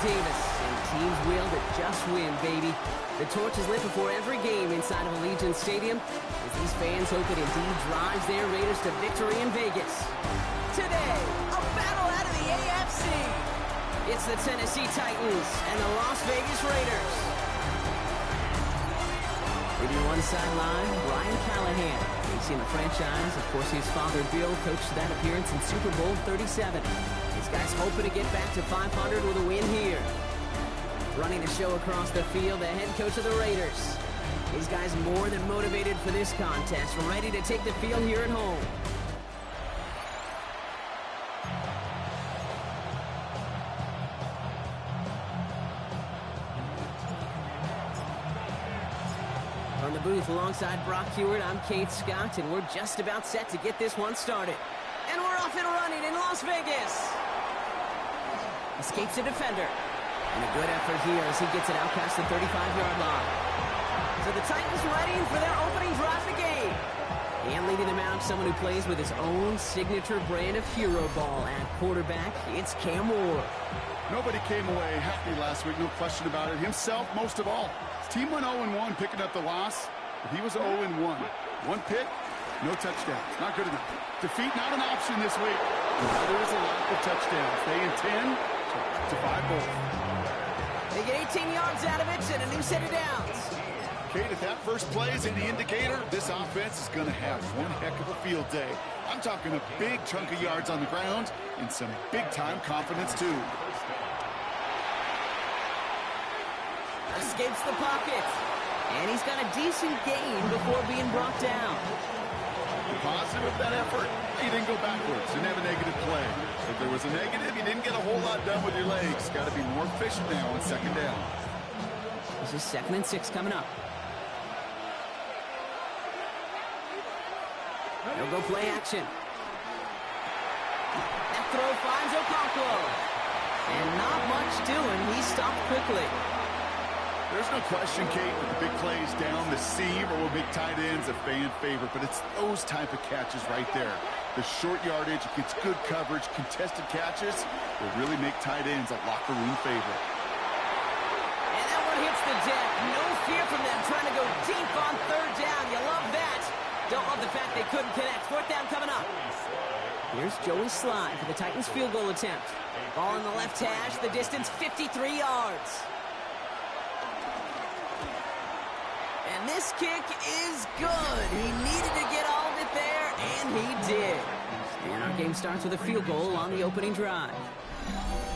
Davis, and teams will to just win, baby. The torch is lit before every game inside of Allegiant Stadium, as these fans hope it indeed drives their Raiders to victory in Vegas. Today, a battle out of the AFC. It's the Tennessee Titans and the Las Vegas Raiders. Maybe one sideline, Brian Callahan, facing the franchise. Of course, his father, Bill, coached that appearance in Super Bowl 37. These guys hoping to get back to 500 with a win here. Running the show across the field, the head coach of the Raiders. These guys more than motivated for this contest, ready to take the field here at home. From the booth alongside Brock Hewitt, I'm Kate Scott, and we're just about set to get this one started. And we're off and running in Las Vegas. Escapes a defender. And a good effort here as he gets it out past the 35-yard line. So the Titans ready for their opening drive of the game. And leading them out, someone who plays with his own signature brand of hero ball at quarterback, it's Cam Ward. Nobody came away happy last week, no question about it. Himself, most of all. His team went 0-1 picking up the loss, but he was 0-1. One pick, no touchdowns. Not good enough. Defeat not an option this week. There is a lack of touchdowns. They intend to buy both. They get 18 yards out of it and a new set of downs. Kate, if that first play is any indicator, this offense is going to have one heck of a field day. I'm talking a big chunk of yards on the ground and some big-time confidence, too. Escapes the pocket. And he's got a decent gain before being brought down. Positive of that effort. He didn't go backwards. Didn't have a negative play. If there was a negative, you didn't get a whole lot done with your legs. Got to be more efficient now on second down. This is 2nd and 6 coming up. They'll go play action. That throw finds Okonkwo. And not much doing. He stopped quickly. There's no question, Kate, that the big plays down the seam or will make tight ends a fan favorite, but it's those type of catches right there. The short yardage, it gets good coverage, contested catches will really make tight ends a locker room favorite. And that one hits the deck. No fear from them trying to go deep on 3rd down. You love that. Don't love the fact they couldn't connect. 4th down coming up. Here's Joey Slye for the Titans field goal attempt. Ball in the left hash, the distance 53 yards. And this kick is good. He needed to get all of it there, and he did. And our game starts with a field goal on the opening drive.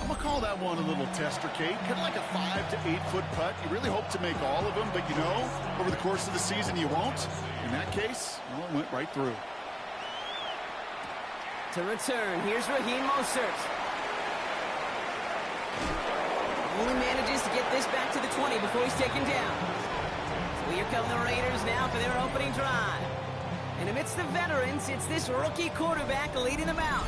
I'm going to call that one a little tester, Kate. Kind of like a 5 to 8-foot putt. You really hope to make all of them, but you know, over the course of the season, you won't. In that case, well, it went right through. To return, here's Raheem Mostert. Only manages to get this back to the 20 before he's taken down. So here come the Raiders now for their opening drive. And amidst the veterans, it's this rookie quarterback leading them out.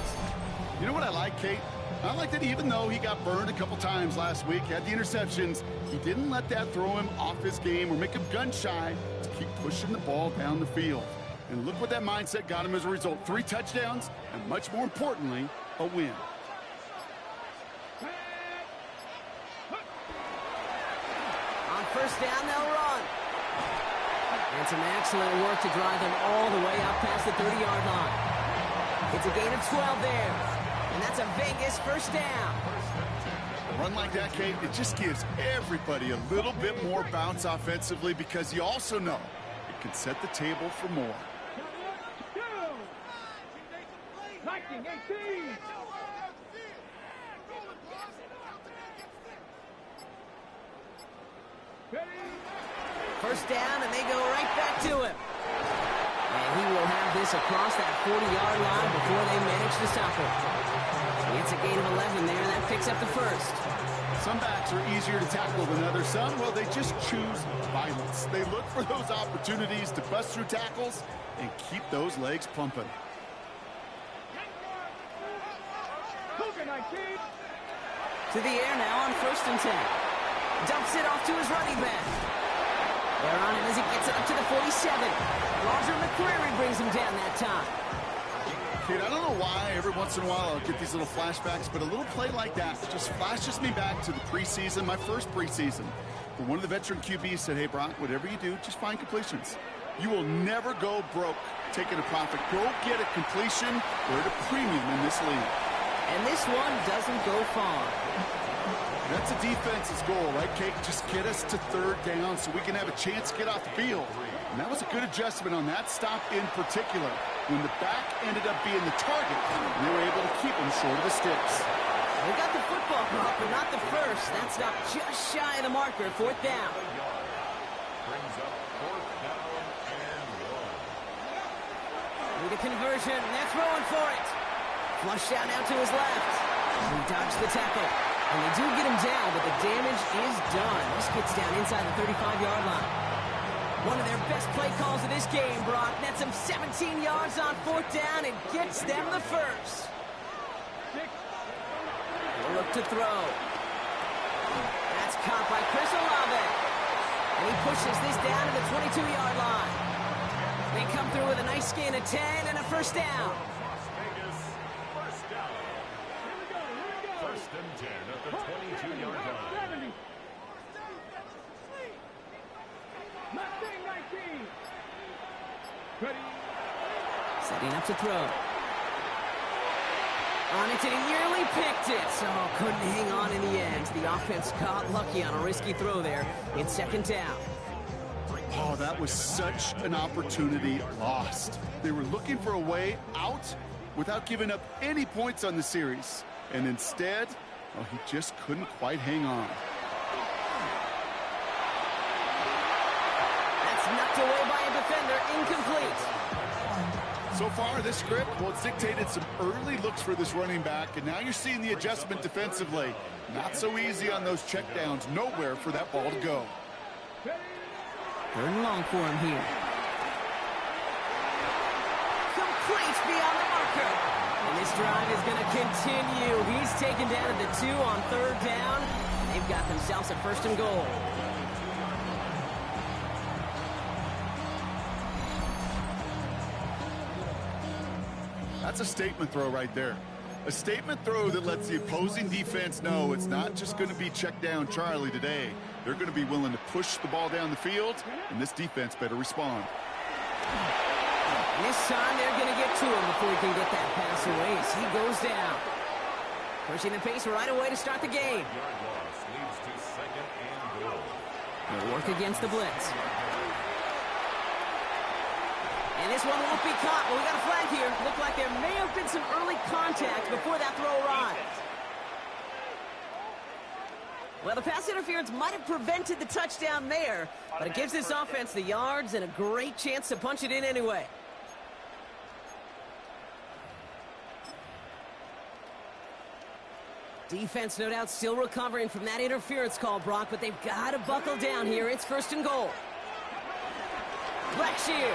You know what I like, Kate? I like that even though he got burned a couple times last week, had the interceptions, he didn't let that throw him off his game or make him gun-shy to keep pushing the ball down the field. And look what that mindset got him as a result. 3 touchdowns, and much more importantly, a win. On 1st down, they'll run. And some excellent work to drive them all the way out past the 30-yard line. It's a gain of 12 there. And that's a Vegas 1st down. A run like that, Kate, it just gives everybody a little bit more bounce offensively because you also know it can set the table for more. First down, and they go right back to him. And he will have this across that 40-yard line before they manage to stop him. It's a gain of 11 there, and that picks up the 1st. Some backs are easier to tackle than others. Some, well, they just choose violence. They look for those opportunities to bust through tackles and keep those legs pumping. To the air now on 1st and 10. Dumps it off to his running back. They're on him as he gets it up to the 47. Roger McCreary brings him down that time. Kate, I don't know why every once in a while I'll get these little flashbacks, but a little play like that just flashes me back to the preseason, my first preseason. But one of the veteran QBs said, hey, Brock, whatever you do, just find completions. You will never go broke taking a profit. Go get a completion. We're at a premium in this league. And this one doesn't go far. That's a defense's goal, right, Kate? Just get us to third down so we can have a chance to get off the field. And that was a good adjustment on that stop in particular. When the back ended up being the target, they were able to keep him short of the sticks. They got the football, Brock, but not the first. That's not just shy of the marker. Fourth down. Brings up fourth down and 1. Need a conversion. They're throwing for it. Flush down now to his left. He dodged the tackle. And they do get him down, but the damage is done. This gets down inside the 35-yard line. One of their best play calls of this game, Brock. Nets them 17 yards on fourth down and gets them the first. They'll look to throw. That's caught by Chris Olave. And he pushes this down to the 22-yard line. They come through with a nice gain of 10 and a first down. First down. First and 10 at the 22-yard line. Setting up to throw. On it, and he nearly picked it. So couldn't hang on in the end. The offense got lucky on a risky throw there in second down. Oh, that was such an opportunity lost. They were looking for a way out without giving up any points on the series. And instead, well, he just couldn't quite hang on. That's knocked away by a defender, incomplete. So far, this script, well, it's dictated some early looks for this running back, and now you're seeing the adjustment defensively. Not so easy on those checkdowns. Nowhere for that ball to go. Third and long for him here. Complete beyond the marker. And this drive is going to continue. He's taken down at the 2 on third down. They've got themselves a first and goal. That's a statement throw right there. A statement throw that lets the opposing defense know it's not just going to be check down Charlie today. They're going to be willing to push the ball down the field, and this defense better respond. This time they're going to get to him before he can get that pass away as he goes down. Pushing the pace right away to start the game. Yard loss leads to second and goal. They'll work against the blitz. And this one won't be caught, but we got a flag here. Looked like there may have been some early contact before that throw arrived. Well, the pass interference might have prevented the touchdown there, but it gives this offense the yards and a great chance to punch it in anyway. Defense, no doubt, still recovering from that interference call, Brock, but they've got to buckle down here. It's first and goal. Blackshear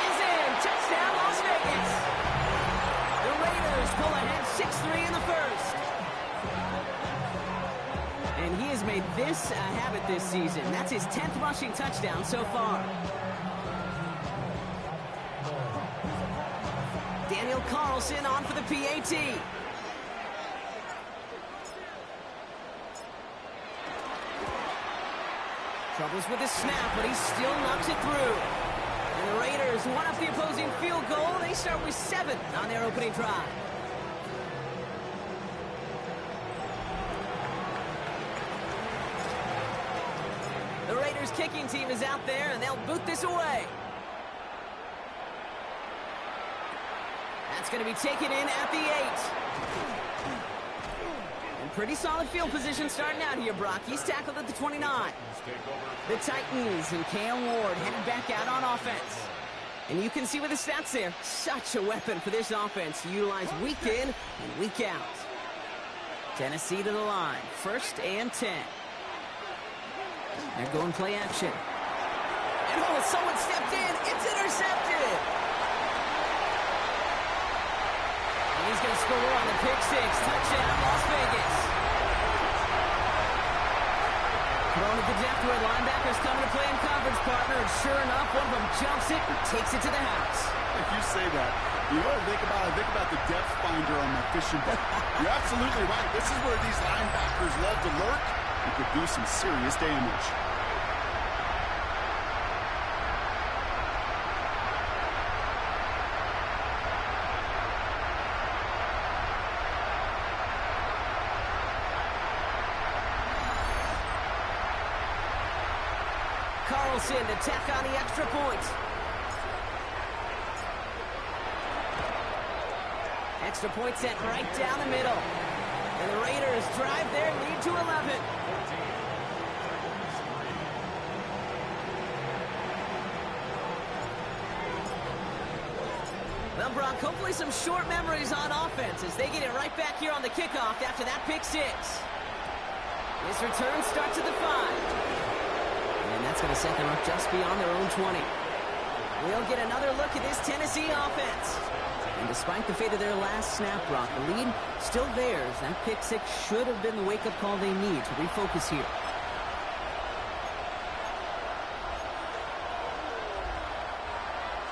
is in. Touchdown, Las Vegas. The Raiders pull ahead 6-3 in the first. And he has made this a habit this season. That's his 10th rushing touchdown so far. Daniel Carlson on for the PAT. Troubles with his snap, but he still knocks it through. And the Raiders one up the opposing field goal. They start with 7 on their opening drive. The Raiders kicking team is out there, and they'll boot this away. That's going to be taken in at the 8. And pretty solid field position starting out here, Brock. He's tackled at the 29. The Titans and Cam Ward headed back out on offense. And you can see with the stats there, such a weapon for this offense to utilize week in and week out. Tennessee to the line, 1st and 10. They're going play action. And oh, someone stepped in. It's intercepted. And he's going to score on the pick 6. Touchdown, Las Vegas. Thrown at the depth where linebackers coming to play in coverage, partner. And sure enough, one of them jumps it and takes it to the house. If you say that, You know what I think about the depth finder on my fishing boat. You're absolutely right. This is where these linebackers love to lurk and could do some serious damage. Carlson to tack on the extra point. Extra point sent right down the middle. And the Raiders drive their lead to 11. Well, Brock, hopefully some short memories on offense as they get it right back here on the kickoff after that pick six. This return starts at the 5. And that's going to set them up just beyond their own 20. We'll get another look at this Tennessee offense. And despite the fate of their last snap, Brock, the lead still theirs. That pick six should have been the wake-up call they need to refocus here.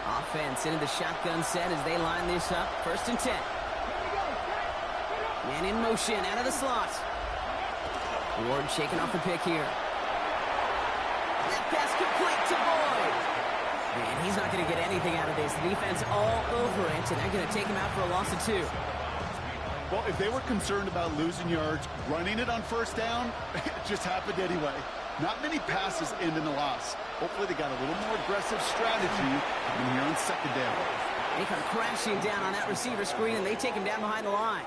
Offense into the shotgun set as they line this up. 1st and 10. Man in motion out of the slot. Ward shaking off the pick here. That pass complete to Boyd. And he's not going to get anything out of this. The defense all over it, and they're going to take him out for a loss of 2. Well, if they were concerned about losing yards, running it on 1st down, it just happened anyway. Not many passes end in a loss. Hopefully they got a little more aggressive strategy coming here on 2nd down. They come crashing down on that receiver screen, and they take him down behind the line.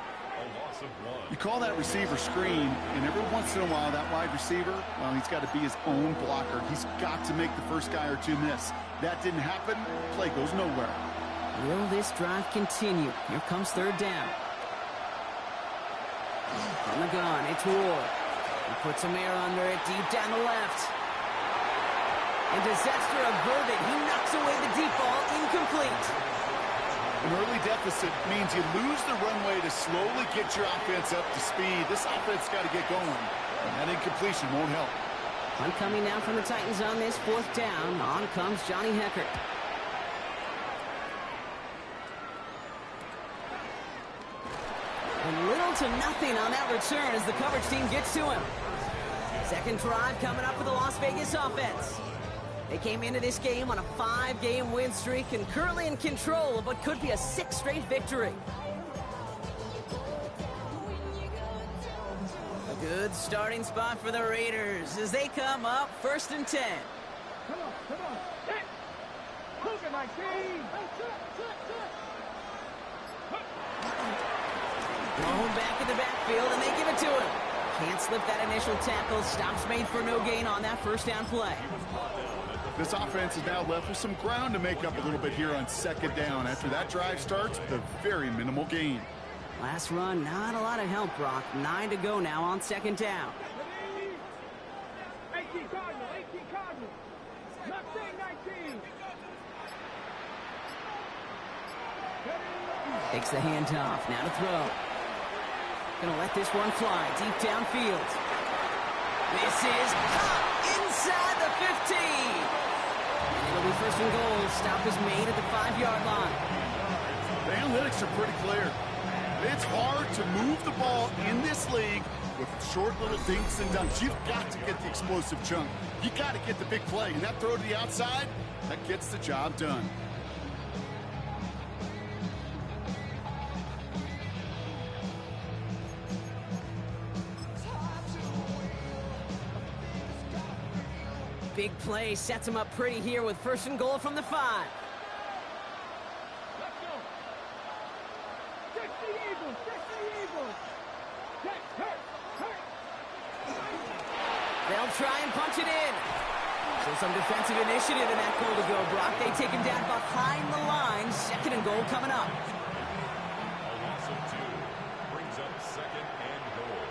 You call that receiver screen, and every once in a while, that wide receiver, well, he's got to be his own blocker. He's got to make the first guy or two miss. That didn't happen. Play goes nowhere. Will this drive continue? Here comes 3rd down. From the gun, it's Ward. He puts some air under it, deep down the left. And disaster averted. He knocks away the deep ball, incomplete. An early deficit means you lose the runway to slowly get your offense up to speed. This offense got to get going, and that incompletion won't help. Punt coming now from the Titans on this 4th down. On comes Johnny Hekker. And little to nothing on that return as the coverage team gets to him. 2nd drive coming up for the Las Vegas offense. They came into this game on a 5-game win streak and currently in control of what could be a 6th straight victory. A good starting spot for the Raiders as they come up 1st and 10. Come on. Hey. Look at my team. Thrown back in the backfield, and they give it to him. Can't slip that initial tackle. Stops made for no gain on that 1st down play. This offense is now left with some ground to make up a little bit here on 2nd down. After that drive starts, the very minimal gain. Last run, not a lot of help, Brock. 9 to go now on 2nd down. 18 Cardinal. 19. Takes the handoff, now to throw. Gonna let this one fly, deep downfield. This is caught inside the 15. And it'll be 1st and goal. Stop is made at the 5-yard line. The analytics are pretty clear. It's hard to move the ball in this league with short little dinks and dunks. You've got to get the explosive chunk. You got to get the big play. And that throw to the outside, that gets the job done. Big play sets him up pretty here with 1st and goal from the 5. Let's go. 60 Eagles. Hurt. They'll try and punch it in. So some defensive initiative in that goal to go, Brock. They take him down behind the line. 2nd and goal coming up. A loss of 2 brings up 2nd and goal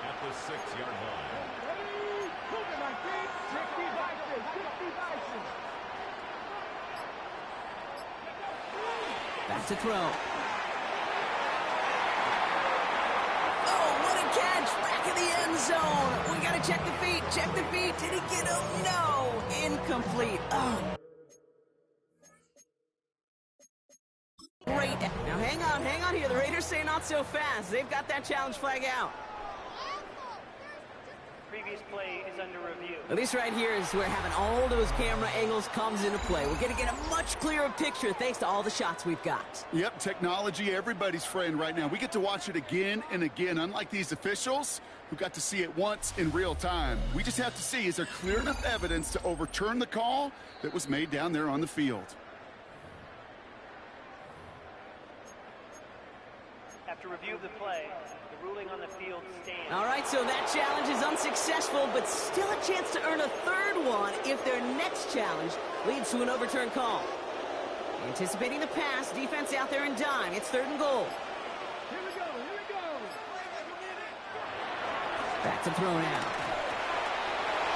at the 6-yard line. Look at my team. 60 Bison. Back to throw. Oh, what a catch! Back in the end zone. We gotta check the feet. Did he get him? No. Incomplete. Oh. Great Now hang on here. The Raiders say not so fast. They've got that challenge flag out. Previous play is under review. At least right here is where having all those camera angles comes into play. We're going to get a much clearer picture thanks to all the shots we've got. Yep, technology, everybody's friend right now. We get to watch it again and again, unlike these officials who got to see it once in real time. We just have to see, is there clear enough evidence to overturn the call that was made down there on the field? After review of the play, the ruling on the field stands. All right, so that challenge is unsuccessful, but still a chance to earn a third one if their next challenge leads to an overturned call. Anticipating the pass, defense out there in dime. It's 3rd and goal. Here we go. Back to throw now.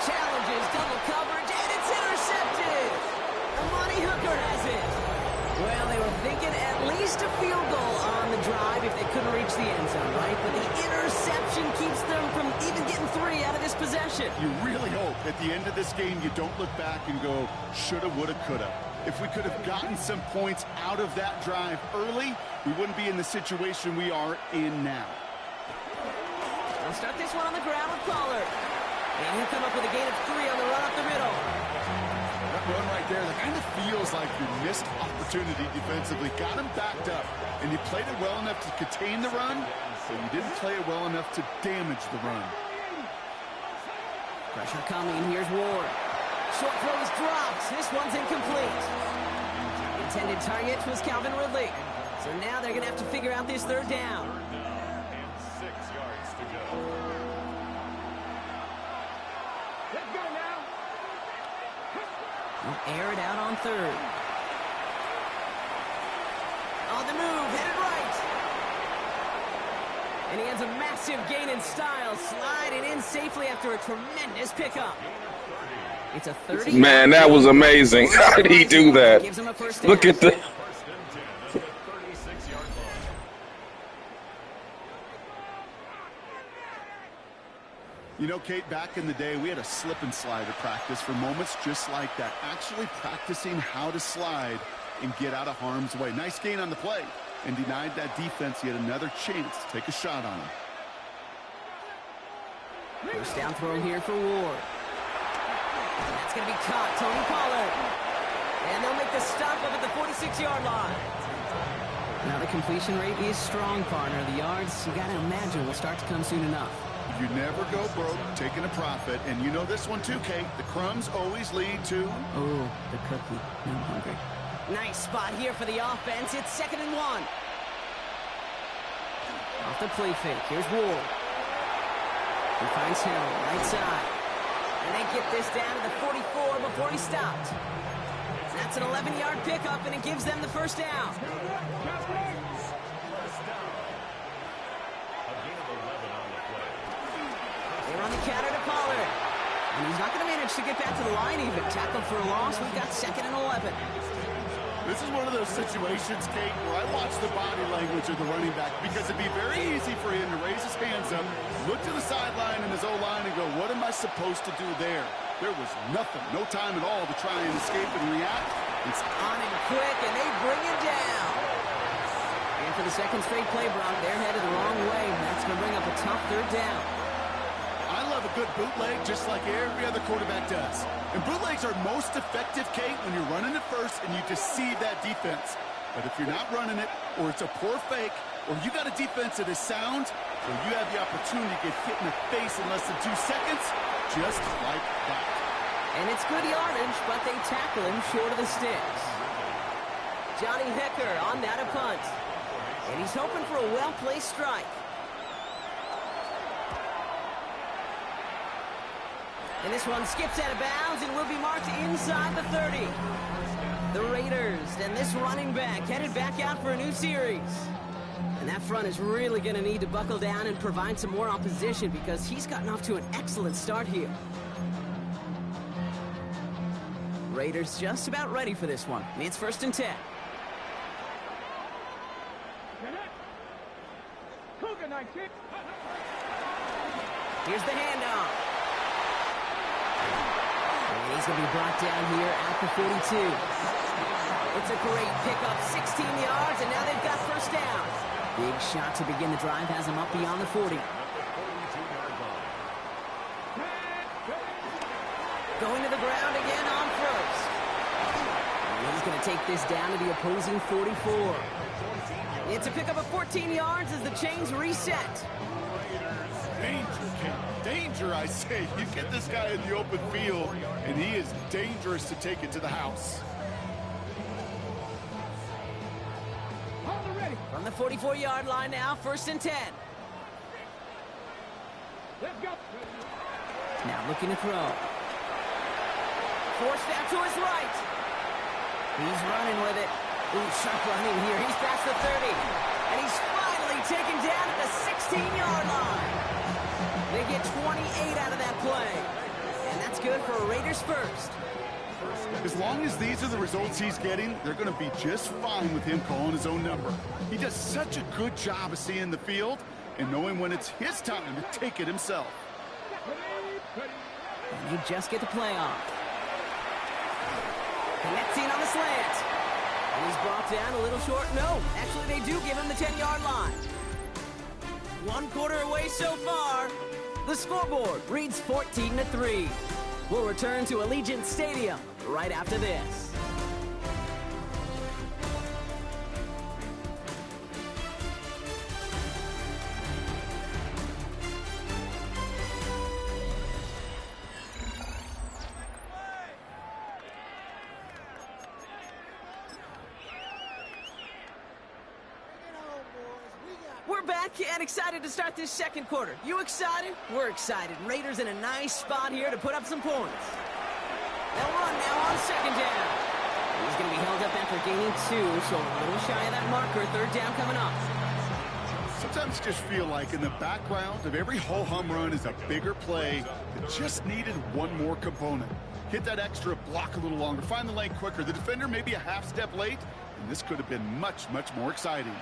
Challenges, double coverage, and it's intercepted. Amani Hooker has it. Well, they were thinking at least a field goal on the drive if they couldn't reach the end zone, right? But the interception keeps them from even getting 3 out of this possession. You really hope at the end of this game you don't look back and go, shoulda, woulda, coulda. If we could have gotten some points out of that drive early, we wouldn't be in the situation we are in now. They'll start this one on the ground with Pollard. And he'll come up with a gain of 3 on the run up the middle. That run right there, that kind of feels like you missed opportunity defensively. Got him backed up, and you played it well enough to contain the run, but you didn't play it well enough to damage the run. Pressure coming. Here's Ward. Short throw is dropped. This one's incomplete. Intended target was Calvin Ridley. So now they're going to have to figure out this 3rd down. And 6 yards to go. Let's go now. They'll air it out on 3rd. On the move, headed right. And he has a massive gain in style, sliding in safely after a tremendous pickup. It's a 30. Man, that was amazing. How did he do that? Gives him a first down. Look at the... 1st and 10 at the 36-yard line. You know, Kate, back in the day, we had a slip and slide at practice for moments just like that. Actually practicing how to slide and get out of harm's way. Nice gain on the play, and denied that defense yet another chance to take a shot on him. First down throw here for Ward. And that's going to be caught. Tony Pollard. And they'll make the stop up at the 46-yard line. Now the completion rate is strong, partner. The yards, you got to imagine, will start to come soon enough. You never go broke taking a profit, and you know this one too, Kate. The crumbs always lead to... Oh, the cookie. Now I'm hungry. Nice spot here for the offense. It's 2nd and 1. Off the play fake. Here's Ward. He finds Hill, right side. And they get this down to the 44 before he stopped. That's an 11-yard pickup, and it gives them the first down. They run the counter to Pollard. And he's not going to manage to get back to the line even. Tackled for a loss. We've got 2nd and 11. This is one of those situations, Kate, where I watch the body language of the running back because it'd be very easy for him to raise his hands up, look to the sideline and his O-line and go, what am I supposed to do there? There was nothing, no time at all to try and escape and react. It's On and quick, and they bring it down. And for the 2nd straight play, Brock, they're headed the wrong way. That's going to bring up a tough 3rd down. I love a good bootleg just like every other quarterback does. And bootlegs are most effective, Kate, when you're running it first and you deceive that defense. But if you're not running it, or it's a poor fake, or you got a defense that is sound, or you have the opportunity to get hit in the face in less than 2 seconds, just like that. And it's good yardage, but they tackle him short of the sticks. Johnny Hecker on that a punt. And he's hoping for a well-placed strike. And this one skips out of bounds and will be marked inside the 30. The Raiders and this running back headed back out for a new series. And that front is really going to need to buckle down and provide some more opposition because he's gotten off to an excellent start here. Raiders just about ready for this one. It's 1st and 10. Here's the handoff. And he's going to be brought down here at the 42. It's a great pickup, 16 yards, and now they've got Big shot to begin the drive has him up beyond the 40. Going to the ground again on first. And he's going to take this down to the opposing 44. It's a pickup of 14 yards as the chains reset. Danger, Ken. Danger, I say. You get this guy in the open field, and he is dangerous to take it to the house. From the 44-yard line now, 1st and 10. Let's go. Now looking to throw. Forced out to his right. He's running with it. Ooh, sharp running here. He's past the 30. And he's finally taken down at the 16-yard line. They get 28 out of that play. And that's good for Raiders first. As long as these are the results he's getting, they're going to be just fine with him calling his own number. He does such a good job of seeing the field and knowing when it's his time to take it himself. And you just get the play off. Connecting on the slant. And he's brought down a little short. No, actually they do give him the 10-yard line. 1 quarter away so far. The scoreboard reads 14-3. We'll return to Allegiant Stadium right after this. We're back and excited to start this second quarter. You excited? We're excited. Raiders in a nice spot here to put up some points. They'll run now on 2nd down. He's going to be held up after gaining 2, so a little shy of that marker. 3rd down coming up. Sometimes just feel like in the background of every ho-hum run is a bigger play that just needed one more component. Hit that extra block a little longer, find the lane quicker. The defender maybe a half step late, and this could have been much, much more exciting.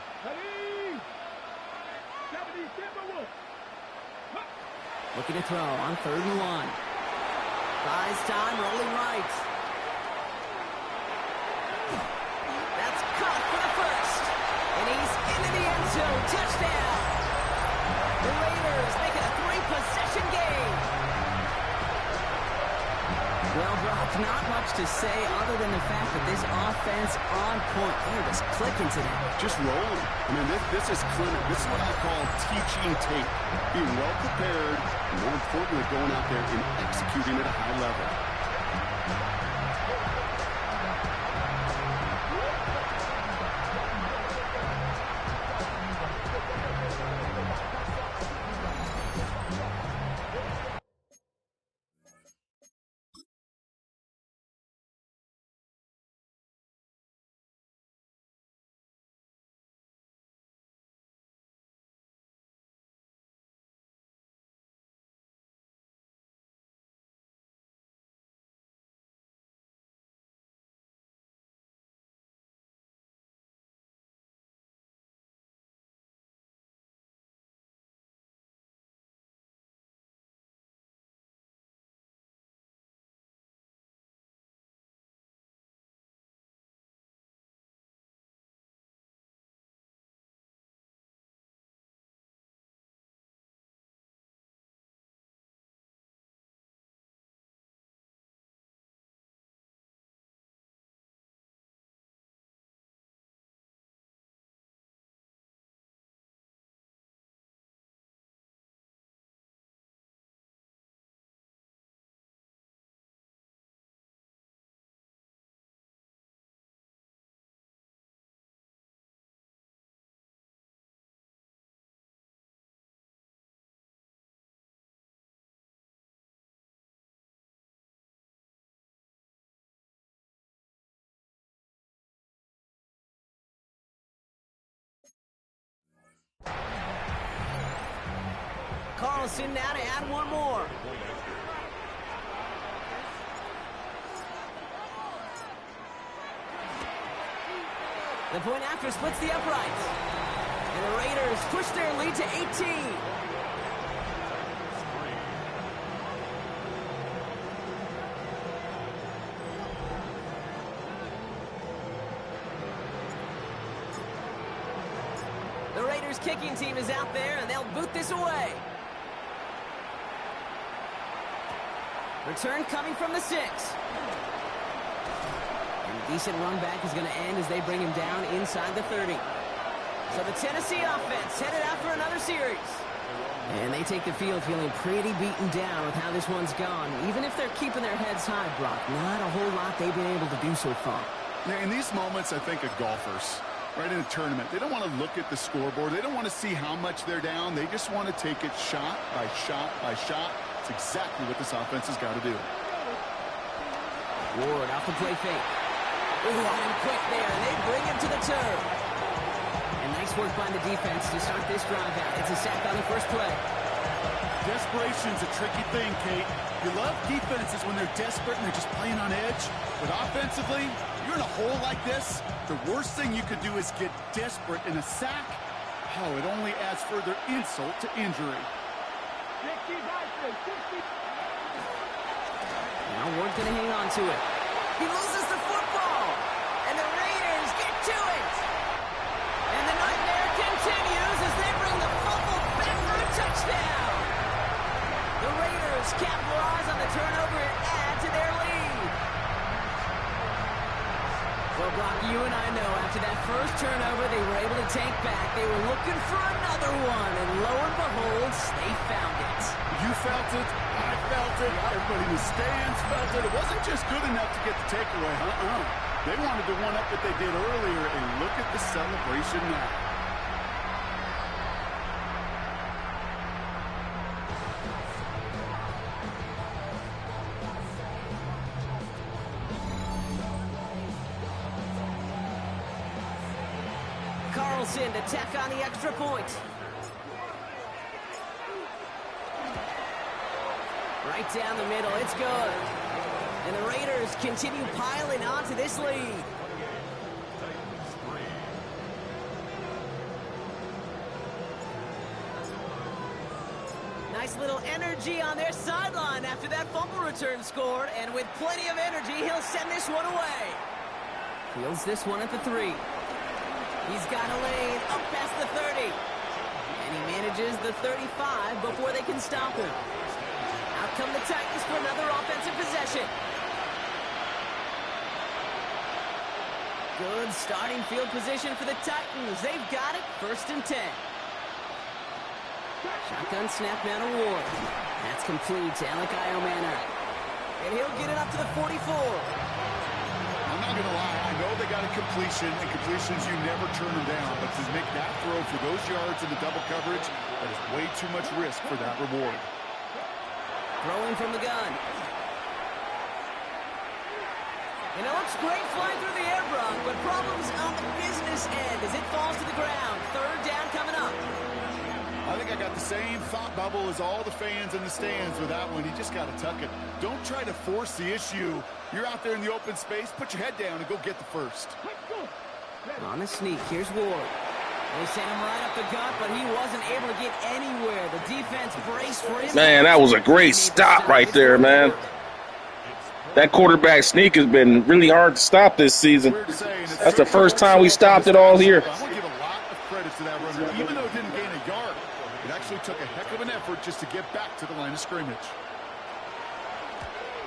Looking to throw on 3rd and 1. Buys time, rolling right. That's caught for the first. And he's into the end zone. Touchdown. The Raiders make it a 3-possession game. Well, Brock, not much to say other than the fact that this offense on point. They're just clicking today. Just rolling. I mean, this is clinic. This is what I call teaching tape. Being well prepared, and more importantly, going out there and executing at a high level. Carlson now to add one more. The point after splits the uprights. And the Raiders push their lead to 18. Raiders kicking team is out there, and they'll boot this away. Return coming from the 6. And a decent run back is going to end as they bring him down inside the 30. So the Tennessee offense headed out for another series. And they take the field feeling pretty beaten down with how this one's gone. Even if they're keeping their heads high, Brock, not a whole lot they've been able to do so far. Yeah, in these moments, I think of golfers, right, in a tournament. They don't want to look at the scoreboard. They don't want to see how much they're down. They just want to take it shot by shot by shot. It's exactly what this offense has got to do. Ward off the play fake. Ooh, on him quick there, and they bring him to the turf. And nice work by the defense to start this drive out. It's a sack on the first play. Desperation's a tricky thing, Kate. You love defenses when they're desperate and they're just playing on edge. But offensively, you're in a hole like this, the worst thing you could do is get desperate in a sack. Oh, it only adds further insult to injury. Now Ward's going to hang on to it. He loses the football, and the Raiders get to it. And the nightmare continues as they bring the fumble back for a touchdown. The Raiders capitalize on the turnover and add to their lead. Well, Brock, you and I know after that first turnover they were able to take back. They were looking for another one, and lo and behold, they found it. You felt it, I felt it, everybody in the stands felt it. It wasn't just good enough to get the takeaway, They wanted to one-up what they did earlier, and look at the celebration now. Carlson to tack on the extra point. Right down the middle, it's good. And the Raiders continue piling on to this lead. Nice little energy on their sideline after that fumble return scored. And with plenty of energy, he'll send this one away. Fields this one at the 3. He's got a lane up past the 30. And he manages the 35 before they can stop him. Out come the Titans for another offensive possession. Good starting field position for the Titans. They've got it, 1st and 10. Shotgun snap now to Ward. That's complete to Alec Iomana. And he'll get it up to the 44. I'm not going to lie, I know they got a completion, and completions you never turn them down, but to make that throw for those yards in the double coverage, that is way too much risk for that reward. Throwing from the gun. And it looks great flying through the air, Brock, but problems on the business end as it falls to the ground. 3rd down coming up. I think I got the same thought bubble as all the fans in the stands with that one. You just got to tuck it. Don't try to force the issue. You're out there in the open space. Put your head down and go get the first. On the sneak, here's Ward. They sent him right up the gut, but he wasn't able to get anywhere. The defense braced for him. Man, that was a great stop right there, man. That quarterback sneak has been really hard to stop this season. That's the first time we stopped it all here. I want to give a lot of credit to that runner. Even though it didn't gain a yard, it actually took a heck of an effort just to get back to the line of scrimmage.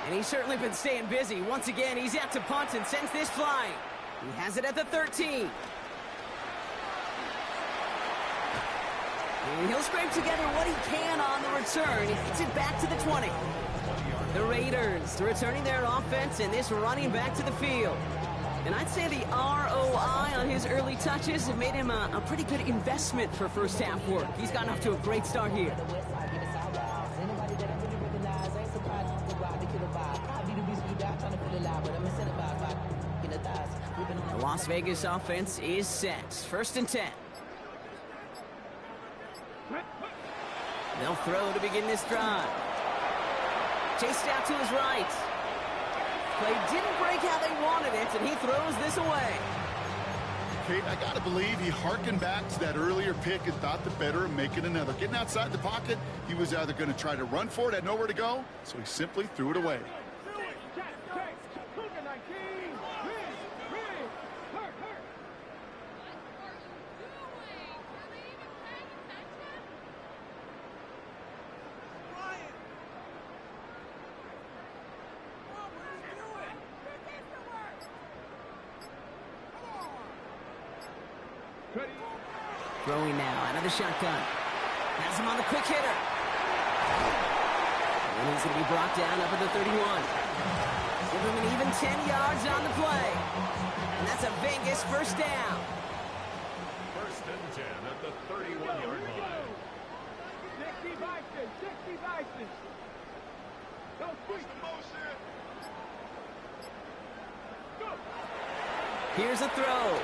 And he's certainly been staying busy. Once again, he's out to punt and sends this flying. He has it at the 13. And he'll scrape together what he can on the return. He gets it back to the 20. The Raiders returning their offense and this running back to the field. And I'd say the ROI on his early touches have made him a pretty good investment for first half work. He's gotten off to a great start here. The Las Vegas offense is set. 1st and 10. They'll throw to begin this drive. Chased out to his right. Play didn't break how they wanted it, and he throws this away. Kate, I got to believe he harkened back to that earlier pick and thought the better of making another. Getting outside the pocket, he was either going to try to run for it, had nowhere to go, so he simply threw it away. Throwing now out of the shotgun. Has him on the quick hitter. And he's going to be brought down up at the 31. Give him an even 10 yards on the play. And that's a Vegas first down. First and 10 at the 31-yard line. 60 Vikings, 60 Vikings. Don't push the motion. Go. Here's a throw.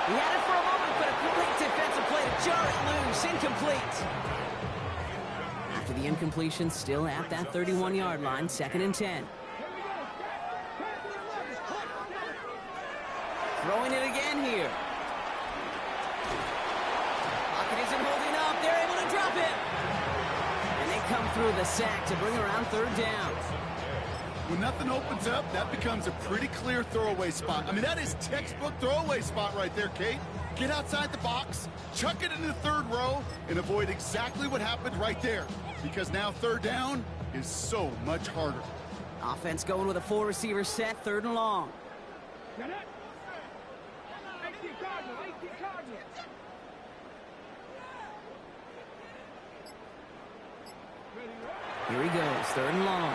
He had it for a moment, but a complete defensive play to jar it loose. Incomplete. After the incompletion, still at that 31-yard line, 2nd and 10. Throwing it again here. Pocket isn't holding up. They're able to drop it. And they come through the sack to bring around 3rd down. When nothing opens up, that becomes a pretty clear throwaway spot. I mean, that is textbook throwaway spot right there, Kate. Get outside the box, chuck it into the 3rd row, and avoid exactly what happened right there. Because now 3rd down is so much harder. Offense going with a 4-receiver set, 3rd and long. Get it. 18 Cardinals, 18 Cardinals. Here he goes, 3rd and long.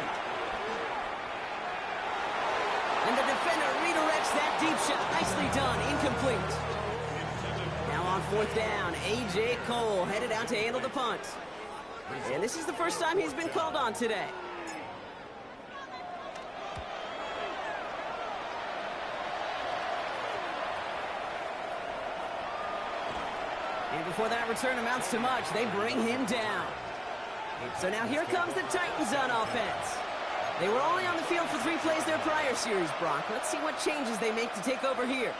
And the defender redirects that deep shot. Nicely done. Incomplete. Now on 4th down, A.J. Cole headed out to handle the punt. And this is the first time he's been called on today. And before that return amounts to much, they bring him down. So now here comes the Titans on offense. They were only on the field for 3 plays their prior series, Brock. Let's see what changes they make to take over here.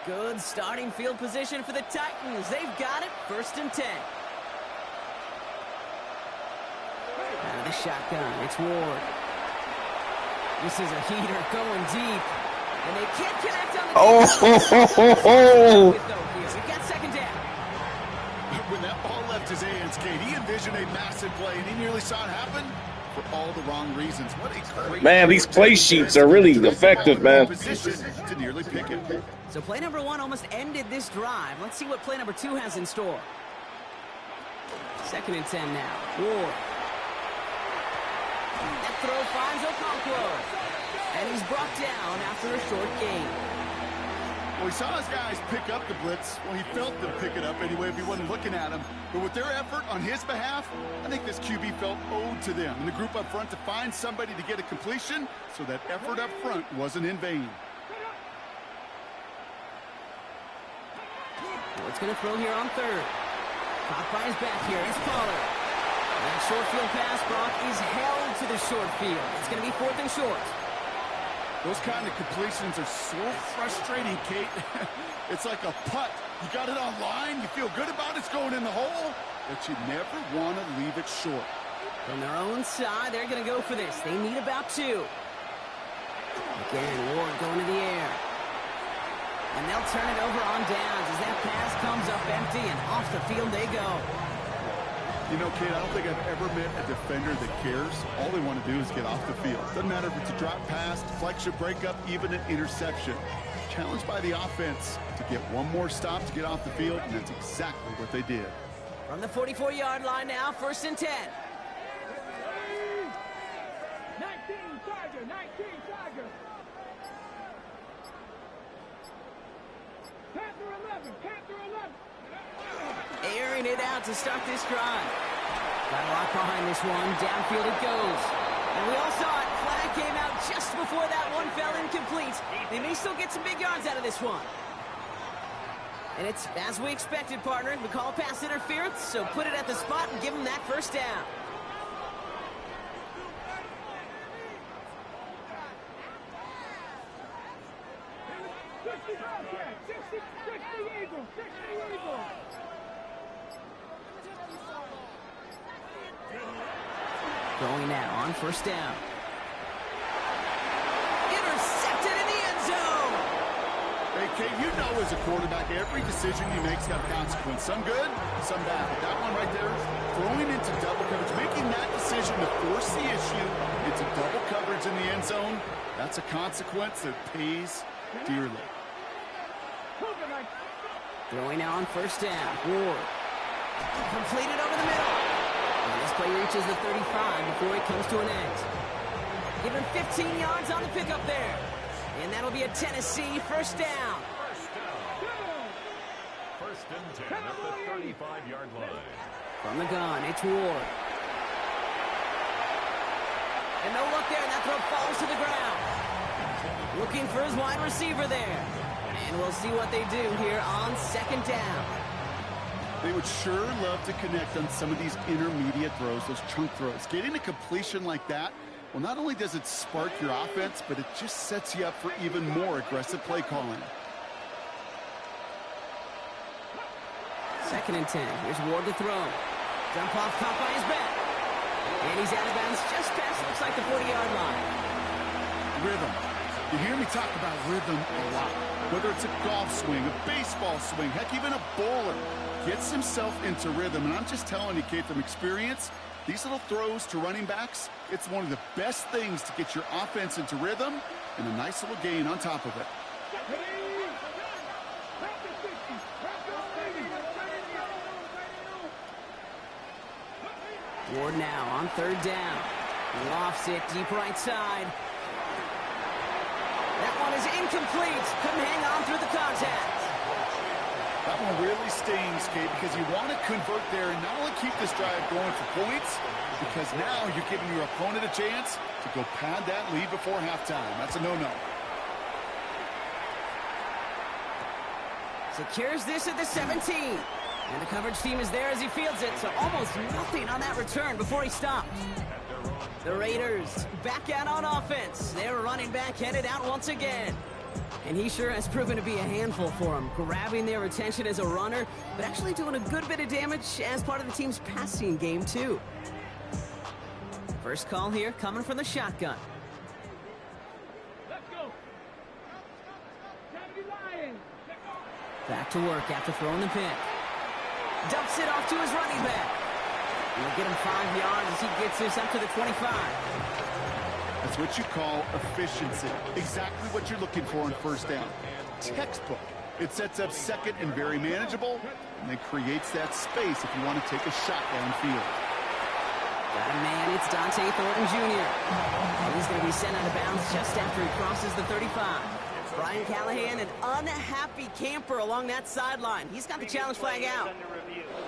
Good starting field position for the Titans. They've got it. 1st and 10. Out of the shotgun, it's Ward. This is a heater going deep. And they can't connect on the We've got 2nd down. When that ball left his hands, Kate, he envisioned a massive play, and he nearly saw it happen for all the wrong reasons. What a great Man, these play sheets are really effective, man. position to nearly pick it. So play number 1 almost ended this drive. Let's see what play number 2 has in store. 2nd and 10 now. Ward. That throw finds Okonkwo. And he's brought down after a short gain. Well, he saw his guys pick up the blitz. Well, he felt them pick it up anyway if he wasn't looking at him. But with their effort on his behalf, I think this QB felt owed to them and the group up front to find somebody to get a completion, so that effort up front wasn't in vain. Ward's going to throw here on 3rd. Caught by his back here. It's Pollard. That short field pass, Brock, is held to the short field. It's going to be 4th and short. Those kind of completions are so frustrating, Kate. It's like a putt. You got it on line, you feel good about it's going in the hole, but you never want to leave it short. From their own side, they're going to go for this. They need about 2. Again, Ward going to the air. And they'll turn it over on downs as that pass comes up empty, and off the field they go. You know, Kate, I don't think I've ever met a defender that cares. All they want to do is get off the field. Doesn't matter if it's a drop pass, deflection, breakup, even an interception. Challenged by the offense to get one more stop to get off the field, and that's exactly what they did. From the 44-yard line now, 1st and 10. 19 Tiger, 19 Tiger. Panther 11, Panther 11. Airing it out to start this drive. Got a lot behind this one. Downfield it goes. And we all saw it. Flag came out just before that one fell incomplete. They may still get some big yards out of this one. And it's as we expected, partner. We call pass interference, so put it at the spot and give them that 1st down. Going now on 1st down. Intercepted in the end zone. Hey, Kate, you know as a quarterback, every decision you make's got a consequence. Some good, some bad. But that one right there, throwing into double coverage, making that decision to force the issue into double coverage in the end zone, that's a consequence that pays dearly. Throwing now on first down. Ward. Completed over the middle. And this play reaches the 35 before it comes to an end. Given 15 yards on the pickup there. And that'll be a Tennessee first down. First and 10 at the 35-yard line. From the gun, it's Ward. And no look there, and that throw falls to the ground. Looking for his wide receiver there. And we'll see what they do here on second down. They would sure love to connect on some of these intermediate throws, those chunk throws. Getting a completion like that, well, not only does it spark your offense, but it just sets you up for even more aggressive play calling. Second and 10. Here's Ward to throw. Jump off, caught by his back. And he's out of bounds just past, looks like the 40-yard line. Rhythm. You hear me talk about rhythm a lot. Whether it's a golf swing, a baseball swing, heck, even a bowler gets himself into rhythm. And I'm just telling you, Kate, from experience, these little throws to running backs, it's one of the best things to get your offense into rhythm and a nice little gain on top of it. Ward now on third down. Lofts it deep right side. That one is incomplete. Couldn't hang on through the contact. That one really stings, Kate, because you want to convert there and not only keep this drive going for points, because now you're giving your opponent a chance to go pad that lead before halftime. That's a no-no. Secures this at the 17. And the coverage team is there as he fields it, so almost nothing on that return before he stopped. The Raiders back out on offense. Their running back headed out once again. And he sure has proven to be a handful for them, grabbing their attention as a runner, but actually doing a good bit of damage as part of the team's passing game, too. First call here coming from the shotgun. Let's go. Back to work after throwing the pick. Dumps it off to his running back. And we'll get him 5 yards as he gets this up to the 25. That's what you call efficiency. Exactly what you're looking for on first down. Textbook. It sets up second and very manageable, and then creates that space if you want to take a shot downfield. Got a man, it's Dante Thornton Jr. And he's going to be sent out of bounds just after he crosses the 35. Brian Callahan, an unhappy camper along that sideline. He's got the challenge flag out.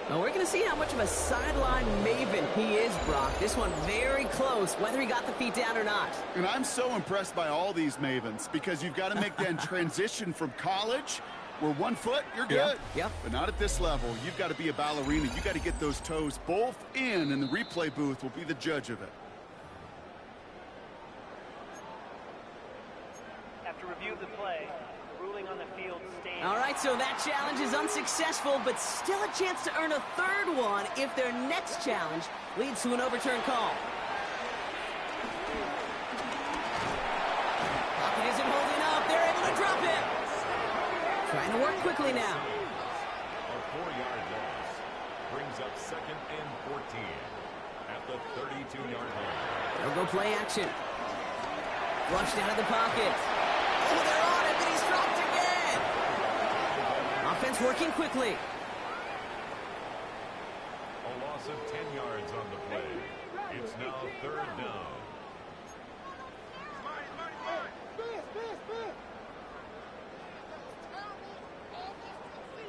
Now we're going to see how much of a sideline maven he is, Brock. This one very close, whether he got the feet down or not. And I'm so impressed by all these mavens because you've got to make that transition from college where 1 foot, you're good. Yep. But not at this level. You've got to be a ballerina. You've got to get those toes both in, and the replay booth will be the judge of it. After review of the play, the ruling on the field stands. All right, so that challenge is unsuccessful, but still a chance to earn a third one if their next challenge leads to an overturned call. Pocket isn't holding up. They're able to drop it. Trying to work quickly now. A 4-yard loss brings up second and 14 at the 32-yard line. They'll go play action. Flushed out of the pocket. Oh, they're on it, but he's dropped again. Offense working quickly. A loss of 10 yards on the play. It's now third down.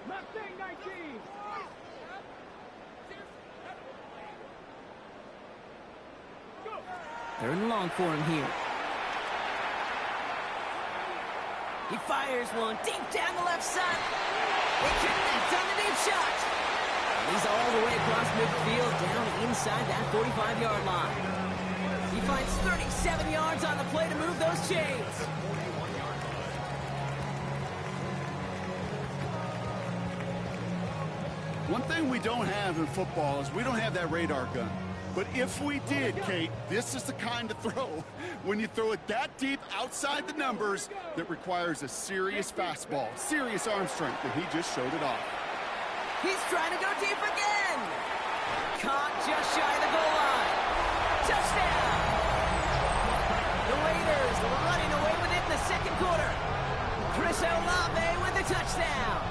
Mustang 19. They're in long for him here. He fires one deep down the left side. They connect on the deep shot. He's all the way across midfield, down inside that 45-yard line. He finds 37 yards on the play to move those chains. One thing we don't have in football is we don't have that radar gun. But if we did, Kate, this is the kind of throw, when you throw it that deep outside the numbers, that requires a serious fastball, serious arm strength, and he just showed it off. He's trying to go deep again. Caught just shy of the goal line. Touchdown. The Raiders running away with it in the second quarter. Chris Olave with the touchdown.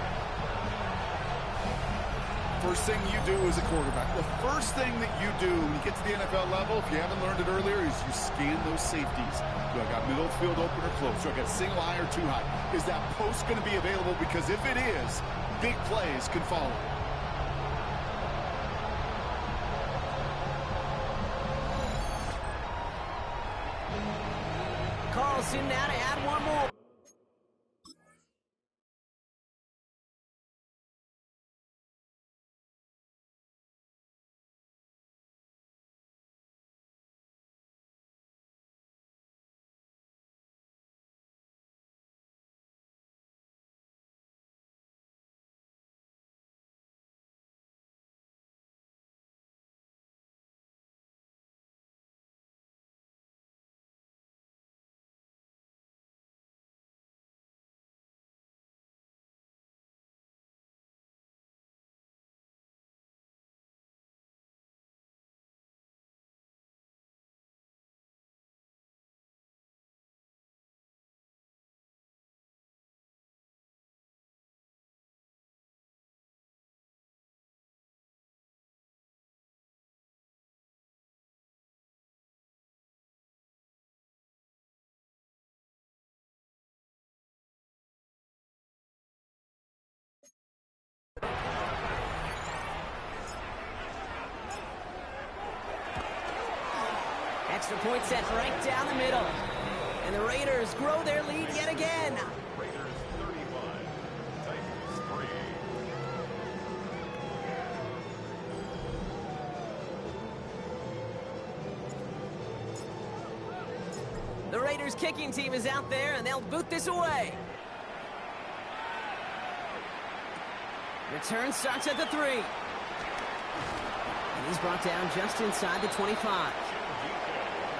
First thing you do as a quarterback, the first thing that you do when you get to the NFL level, if you haven't learned it earlier, is you scan those safeties. Do I got middle field open or close? Do I got single high or too high? Is that post going to be available? Because if it is, big plays can follow. Carlson now to add one more. Extra point set right down the middle. And the Raiders grow their lead yet again. Raiders 31, Titans 3. The Raiders kicking team is out there, and they'll boot this away. Return starts at the 3. And he's brought down just inside the 25.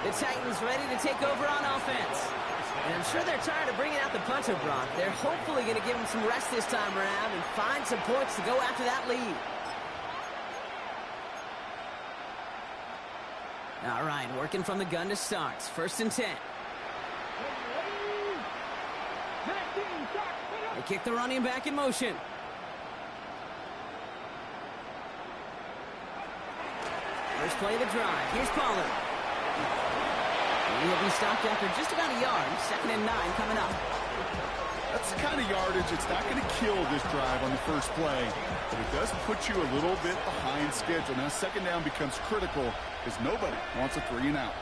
The Titans ready to take over on offense. And I'm sure they're tired of bringing out the punter, Brock. They're hopefully going to give him some rest this time around and find some points to go after that lead. All right, working from the gun to start. 1st and 10. They kick the running back in motion. First play of the drive. Here's Pollard. And he'll be stopped after just about a yard. 2nd and 9 coming up. That's the kind of yardage it's not going to kill this drive on the first play, but it does put you a little bit behind schedule. Now 2nd down becomes critical because nobody wants a 3 and out.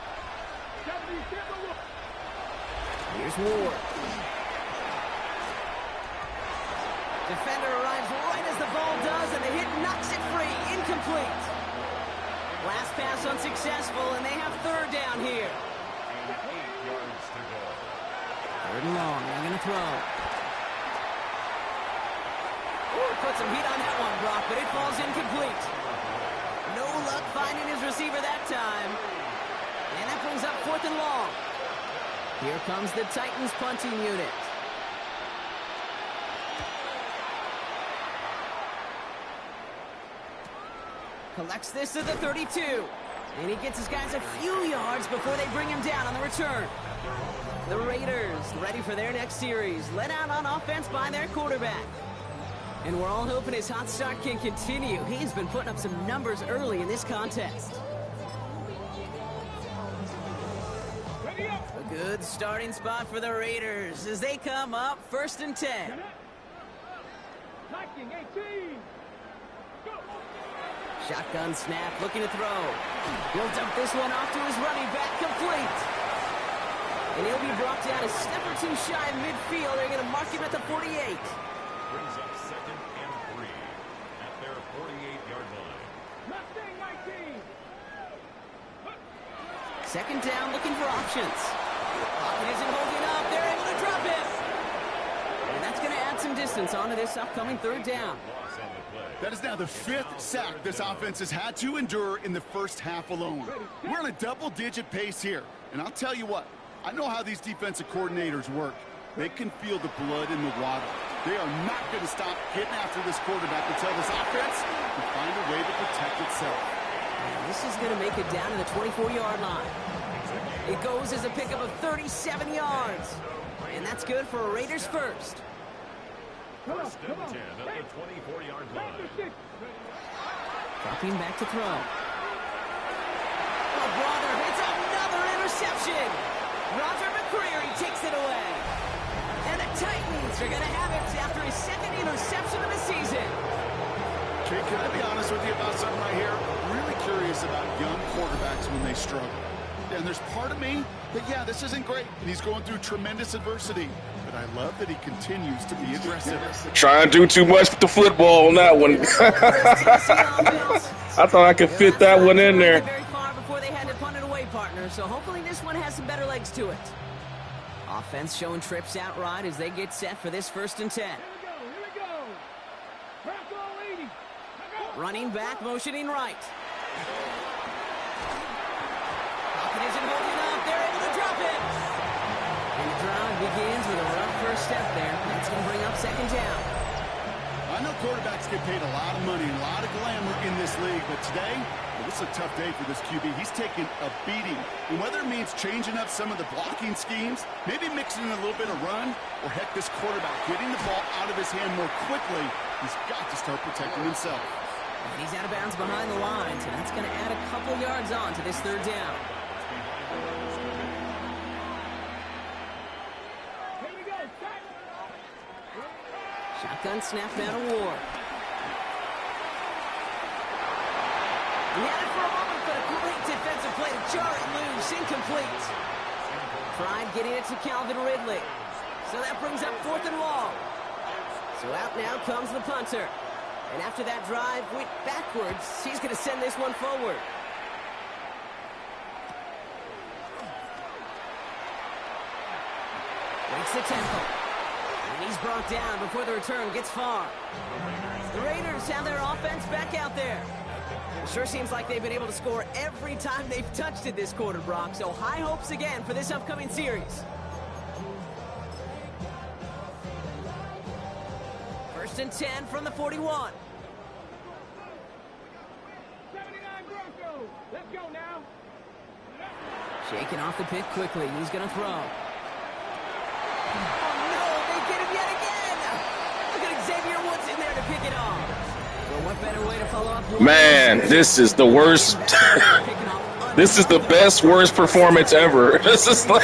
Here's Ward. Defender arrives right as the ball does, and the hit knocks it free. Incomplete. Last pass unsuccessful, and they have 3rd down here. 8 yards to go. 3rd and long. They're going to throw. Ooh, put some heat on that one, Brock, but it falls incomplete. No luck finding his receiver that time. And that brings up 4th and long. Here comes the Titans punting unit. Collects this at the 32. And he gets his guys a few yards before they bring him down on the return. The Raiders ready for their next series, led out on offense by their quarterback. And we're all hoping his hot start can continue. He's been putting up some numbers early in this contest. A good starting spot for the Raiders as they come up 1st and 10. Shotgun snap, looking to throw. He'll dump this one off to his running back, complete. And he'll be brought down a step or two shy of midfield. They're going to mark him at the 48. Brings up 2nd and 3 at their 48-yard line. 2nd down, looking for options. Pocket isn't holding up. They're able to drop him. And that's going to add some distance onto this upcoming 3rd down. Loss on the play. That is now the 5th sack this offense has had to endure in the first half alone. We're on a double-digit pace here. And I'll tell you what, I know how these defensive coordinators work. They can feel the blood in the water. They are not going to stop getting after this quarterback until this offense can find a way to protect itself. And this is going to make it down to the 24-yard line. It goes as a pickup of 37 yards. And that's good for a Raiders first. First and 10 at the 24-yard line. Dropping back to throw. Oh, brother, it's another interception. Roger McCreary takes it away. And the Titans are going to have it after his second interception of the season. Jake, can I be honest with you about something right here? I'm really curious about young quarterbacks when they struggle. And there's part of me that, yeah, this isn't great, and he's going through tremendous adversity. But I love that he continues to be aggressive. Trying to do too much with the football on that one. I thought I could fit that one in there. Very far before they had to punt it away, partner. So hopefully this one has some better legs to it. Offense showing trips out right as they get set for this 1st and 10. Here we go. Bronco leading. Running back, motioning right. Pocket isn't holding up. They're able to drop it. And the drive begins with a rough first step there. That's going to bring up 2nd down. I know quarterbacks get paid a lot of money, a lot of glamour in this league, but today, well, this is a tough day for this QB. He's taking a beating. And whether it means changing up some of the blocking schemes, maybe mixing in a little bit of run, or heck, this quarterback getting the ball out of his hand more quickly, he's got to start protecting himself. And he's out of bounds behind the lines, and that's going to add a couple yards on to this 3rd down. Here we go. Shotgun snap now to Ward. He had it for a moment, but a great defensive play to jar it loose, incomplete. Pride getting it to Calvin Ridley. So that brings up 4th and long. So out now comes the punter. And after that drive went backwards, he's going to send this one forward. Breaks the tempo. And he's brought down before the return gets far. The Raiders have their offense back out there. It sure seems like they've been able to score every time they've touched it this quarter, Brock. So high hopes again for this upcoming series. 1st and 10 from the 41. 79 Bronco. Let's go now. Shaking off the pick quickly. He's going to throw. Oh, no, they get him yet again. Look at Xavier Woods in there to pick it off. Well, what better way to follow up? Man, this is the worst. This is the best, worst performance ever. This is like,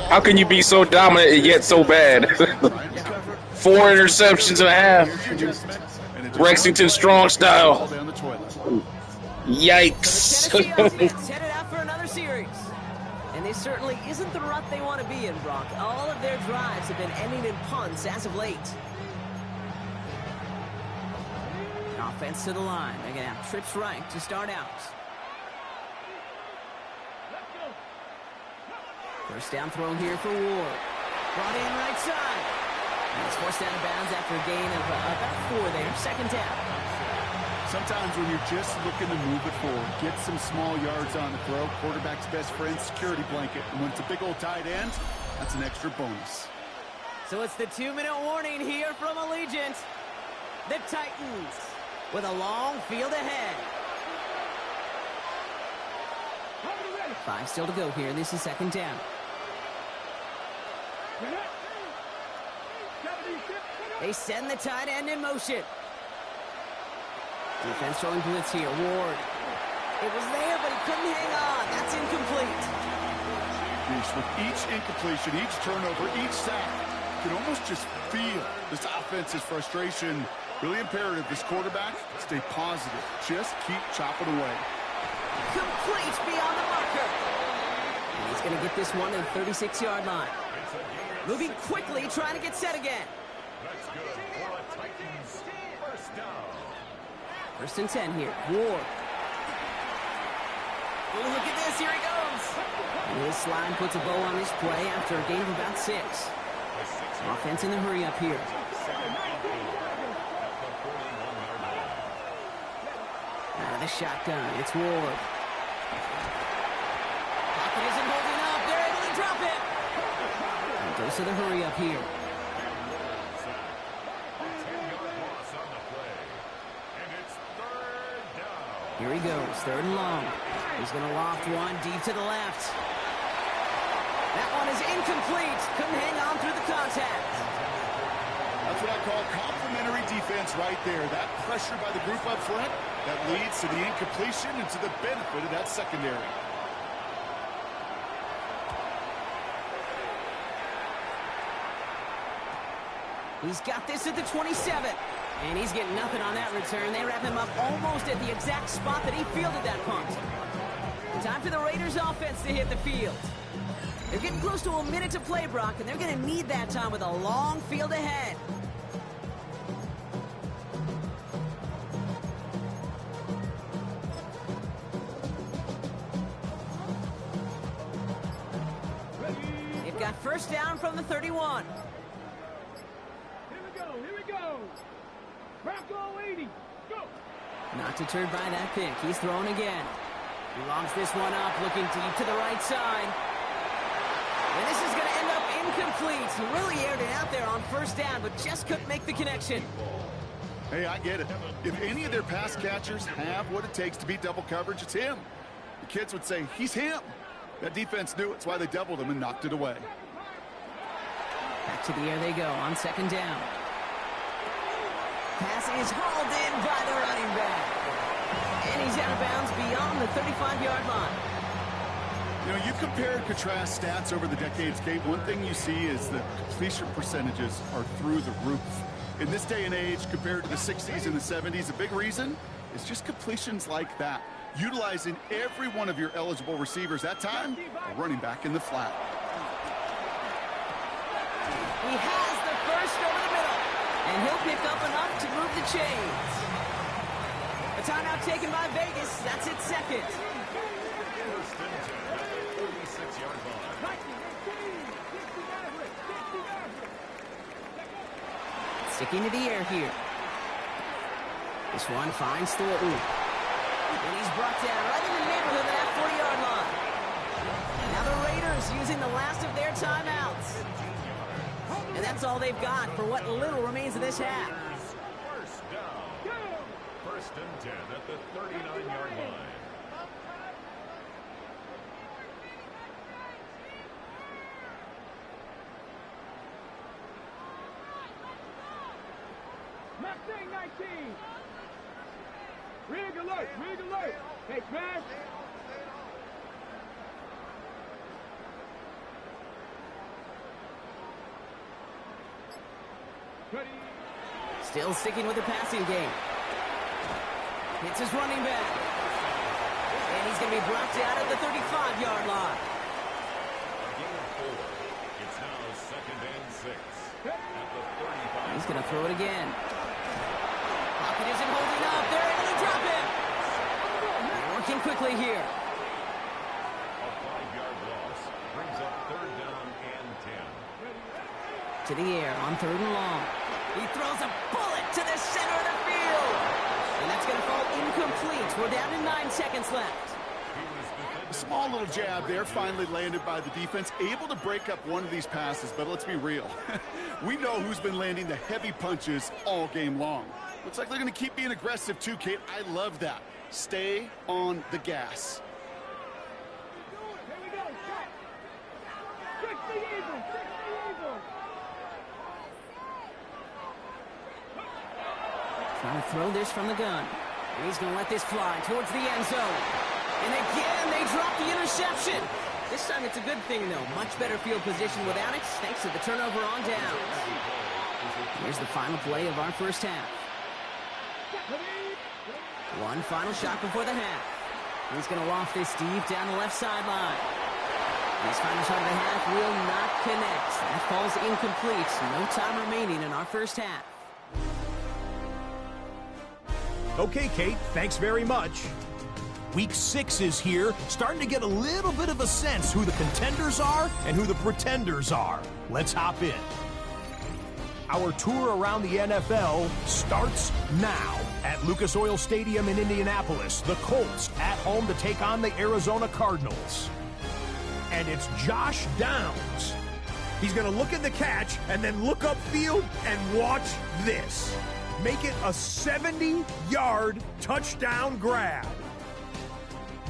how can you be so dominant and yet so bad? 4 interceptions and a half. Lexington Strong style. Yikes. Headed out for another series. And this certainly isn't the rut they want to be in, Brock. All of their drives have been ending in punts as of late. Offense to the line. They're going to have trips right to start out. First down throw here for Ward. Brought in right side. And it's forced out of bounds after a gain of about 4 there. 2nd down. Sometimes when you're just looking to move it forward, get some small yards on the throw, quarterback's best friend, security blanket. And when it's a big old tight end, that's an extra bonus. So it's the 2-minute warning here from Allegiant. The Titans with a long field ahead. 5 still to go here. This is 2nd down. They send the tight end in motion. Defense showing blitz here. Ward. It was there, but he couldn't hang on. That's incomplete. With each incompletion, each turnover, each sack, you can almost just feel this offense's frustration. Really imperative, this quarterback, stay positive. Just keep chopping away. Complete beyond the marker. And he's going to get this one to the 36-yard line. Moving quickly, trying to get set again. That's good for a Titans first down. 1st and 10 here. Ward. Oh, look at this. Here he goes. And his slide puts a bow on his play after a gain of about 6. Offense in the hurry up here. Out of the shotgun. It's Ward. Pocket isn't holding up. They're able to drop it. And goes to the hurry up here. Here he goes, 3rd and long. He's going to loft one deep to the left. That one is incomplete. Couldn't hang on through the contact. That's what I call complimentary defense right there. That pressure by the group up front, that leads to the incompletion and to the benefit of that secondary. He's got this at the 27. And he's getting nothing on that return. They wrap him up almost at the exact spot that he fielded that punt. Time for the Raiders offense to hit the field. They're getting close to a minute to play, Brock, and they're going to need that time with a long field ahead. They've got first down from the 31. Here we go. Bronco 80. Go. Not deterred by that pick. He's throwing again. He longs this one up, looking deep to the right side. And this is going to end up incomplete. He really aired it out there on first down, but just couldn't make the connection. Hey, I get it. If any of their pass catchers have what it takes to beat double coverage, it's him. The kids would say, he's him. That defense knew it. It's why they doubled him and knocked it away. Back to the air they go on second down. Pass is hauled in by the running back. And he's out of bounds beyond the 35-yard line. You know, you compare and contrast stats over the decades, Kate. One thing you see is the completion percentages are through the roof. In this day and age, compared to the 60s and the 70s, a big reason is just completions like that. Utilizing every one of your eligible receivers. That time, a running back in the flat. He has the first over the middle. And he'll pick up enough to move the chains. A timeout taken by Vegas. That's its second. First and 10 at the 36-yard line. Sticking to the air here. This one finds Thornton. And he's brought down right in the neighborhood of that 40-yard line. Now the Raiders using the last of their timeouts. And that's all they've got for what little remains of this half. First down. First and 10 at the 39-yard line. Mustang 19. Rig alert. Hey, Crash. Still sticking with the passing game. Hits his running back. And he's going to be brought down at the 35-yard line. Gain of 4. It's now second and 6 at the 35. He's going to throw it again. Pocket isn't holding up. They're able to drop him. They're working quickly here. A 5-yard loss brings up third down and 10. To the air on third and long. He throws a bullet to the center of the field. And that's going to fall incomplete. We're down to 9 seconds left. A small little jab there, finally landed by the defense. Able to break up one of these passes, but let's be real. We know who's been landing the heavy punches all game long. Looks like they're going to keep being aggressive too, Kate. I love that. Stay on the gas. Here we go. Cut. Fix the eagle. Trying to throw this from the gun. And he's going to let this fly towards the end zone. And again, they drop the interception. This time it's a good thing, though. Much better field position without it, thanks to the turnover on downs. Here's the final play of our first half. One final shot before the half. He's going to loft this deep down the left sideline. This final shot of the half will not connect. That falls incomplete. No time remaining in our first half. Okay, Kate, thanks very much. Week 6 is here, starting to get a little bit of a sense who the contenders are and who the pretenders are. Let's hop in. Our tour around the NFL starts now. At Lucas Oil Stadium in Indianapolis, the Colts at home to take on the Arizona Cardinals. And it's Josh Downs. He's going to look at the catch and then look upfield and watch this. Make it a 70-yard touchdown grab.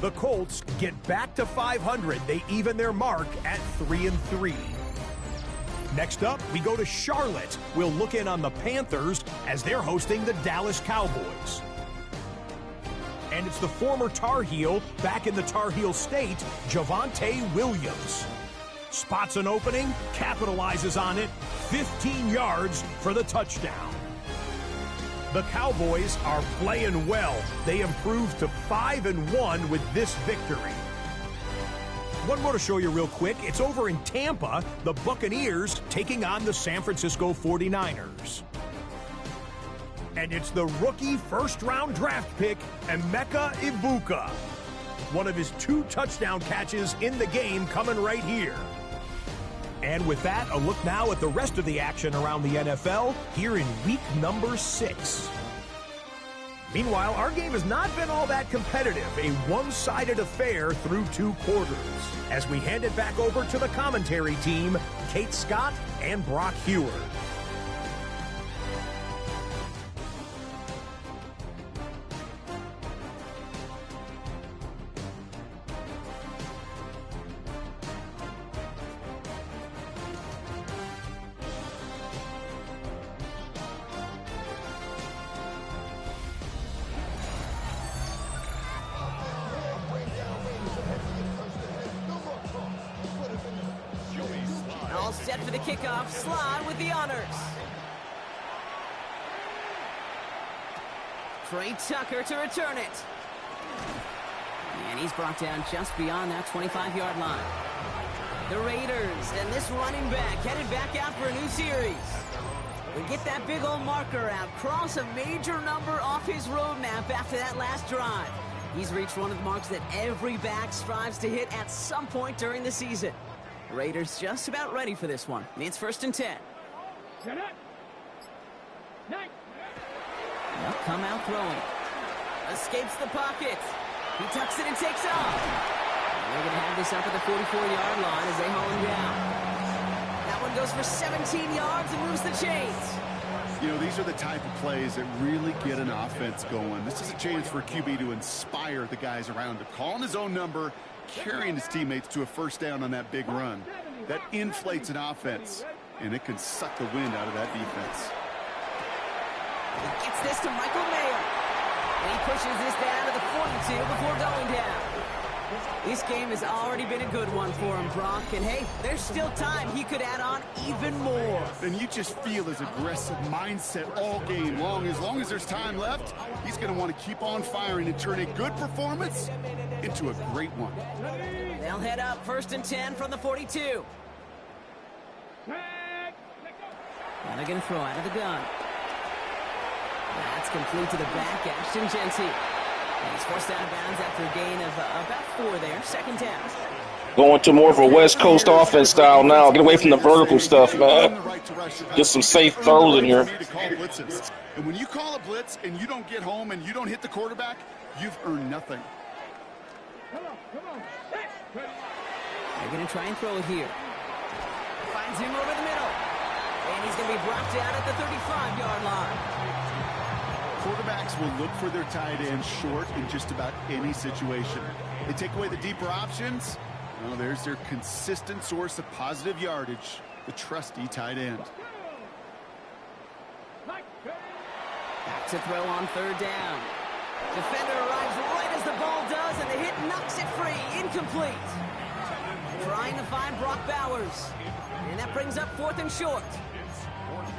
The Colts get back to 500. They even their mark at 3-3. Next up, we go to Charlotte. We'll look in on the Panthers as they're hosting the Dallas Cowboys. And it's the former Tar Heel, back in the Tar Heel state, Javonte Williams. Spots an opening, capitalizes on it, 15 yards for the touchdown. The Cowboys are playing well. They improved to 5-1 with this victory. One more to show you real quick. It's over in Tampa, the Buccaneers taking on the San Francisco 49ers. And it's the rookie first-round draft pick, Emeka Egbuka. One of his 2 touchdown catches in the game coming right here. And with that, a look now at the rest of the action around the NFL here in week number 6. Meanwhile, our game has not been all that competitive, a one-sided affair through 2 quarters. As we hand it back over to the commentary team, Kate Scott and Brock Heward. All set for the kickoff. Slide with the honors. Trey Tucker to return it. And he's brought down just beyond that 25-yard line. The Raiders and this running back headed back out for a new series. We get that big old marker out. Cross a major number off his roadmap after that last drive. He's reached one of the marks that every back strives to hit at some point during the season. Raiders just about ready for this one. It's 1st and 10. Set up. Nice. They'll come out throwing. Escapes the pocket. He tucks it and takes off. And they're going to have this up at the 44-yard line as they haul him down. That one goes for 17 yards and moves the chains. You know, these are the type of plays that really get an offense going. This is a chance for QB to inspire the guys around him. Calling his own number, carrying his teammates to a first down on that big run. That inflates an offense, and it can suck the wind out of that defense. He gets this to Michael Mayer. And he pushes this down to the 42 before going down. This game has already been a good one for him, Brock. And hey, there's still time. He could add on even more. And you just feel his aggressive mindset all game long. As long as there's time left, he's going to want to keep on firing and turn a good performance into a great one. They'll head up 1st and 10 from the 42. Now they're going to throw out of the gun. That's complete to the back, Ashton Jeanty. And he's forced out of bounds after a gain of about 4 there. 2nd down. Going to more of a West Coast offense style now. Get away from the vertical stuff, man. Get some safe throws in here. And when you call a blitz and you don't get home and you don't hit the quarterback, you've earned nothing. They're going to try and throw it here. Finds him over the middle. And he's going to be brought down at the 35-yard line. Quarterbacks will look for their tight end short in just about any situation. They take away the deeper options. Well, there's their consistent source of positive yardage, the trusty tight end. Back to throw on 3rd down. Defender arrives right as the ball does, and the hit knocks it free. Incomplete. Trying to find Brock Bowers. And that brings up 4th and short.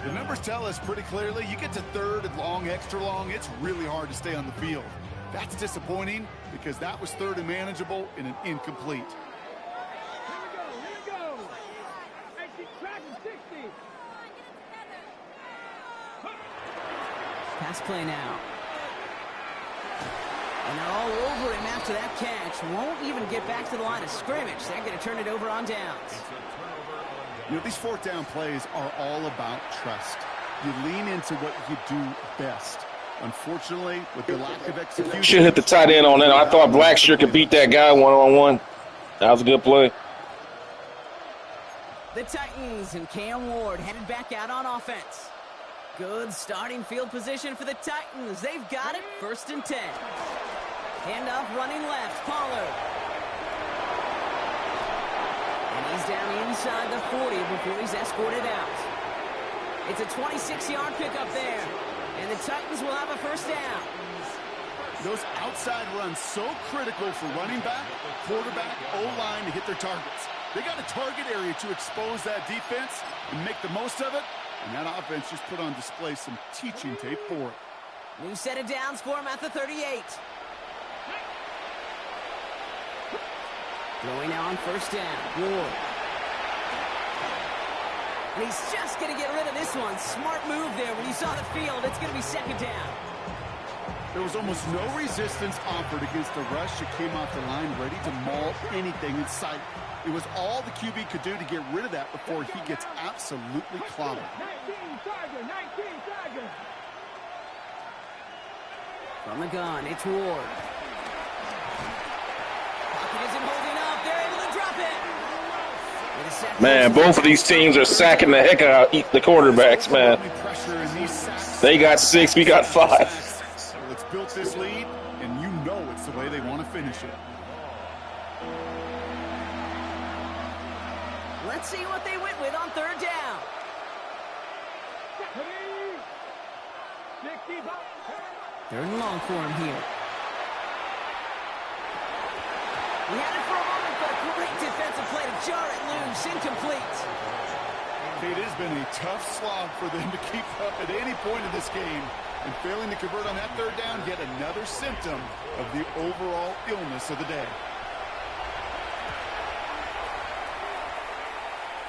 The numbers tell us pretty clearly, you get to 3rd and long, extra long, it's really hard to stay on the field. That's disappointing because that was 3rd and manageable in an incomplete. Here we go. Exit track 60. Pass play now. And they're all over him after that catch. Won't even get back to the line of scrimmage. They're going to turn it over on downs. You know, these 4th down plays are all about trust. You lean into what you do best. Unfortunately, with the lack of execution... Should hit the tight end on that. I thought Blackshear could beat that guy one-on-one. That was a good play. The Titans and Cam Ward headed back out on offense. Good starting field position for the Titans. They've got it. 1st and 10. Handoff running left, Pollard. And he's down inside the 40 before he's escorted out. It's a 26-yard pickup there. And the Titans will have a first down. Those outside runs so critical for running back, quarterback, O-line to hit their targets. They got a target area to expose that defense and make the most of it. And that offense just put on display some teaching tape for it. New set of downs for him at the 38. Throwing now on first down. Ward. And he's just going to get rid of this one. Smart move there. When you saw the field, it's going to be second down. There was almost no resistance offered against the rush that came off the line ready to maul anything in sight. It was all the QB could do to get rid of that before he gets absolutely clobbered. 19 Tiger. From the gun, it's Ward. Pocket isn't holding up. They're able to drop it. Man, both of these teams are sacking the heck out of the quarterbacks, man. They got 6, we got 5. It's built this lead, and you know it's the way they want to finish it. Let's see what they went with on third down. Third and long for him here. He had it for a moment, but a great defensive play to jar it loose. Incomplete. It has been a tough slog for them to keep up at any point in this game. And failing to convert on that third down, yet another symptom of the overall illness of the day.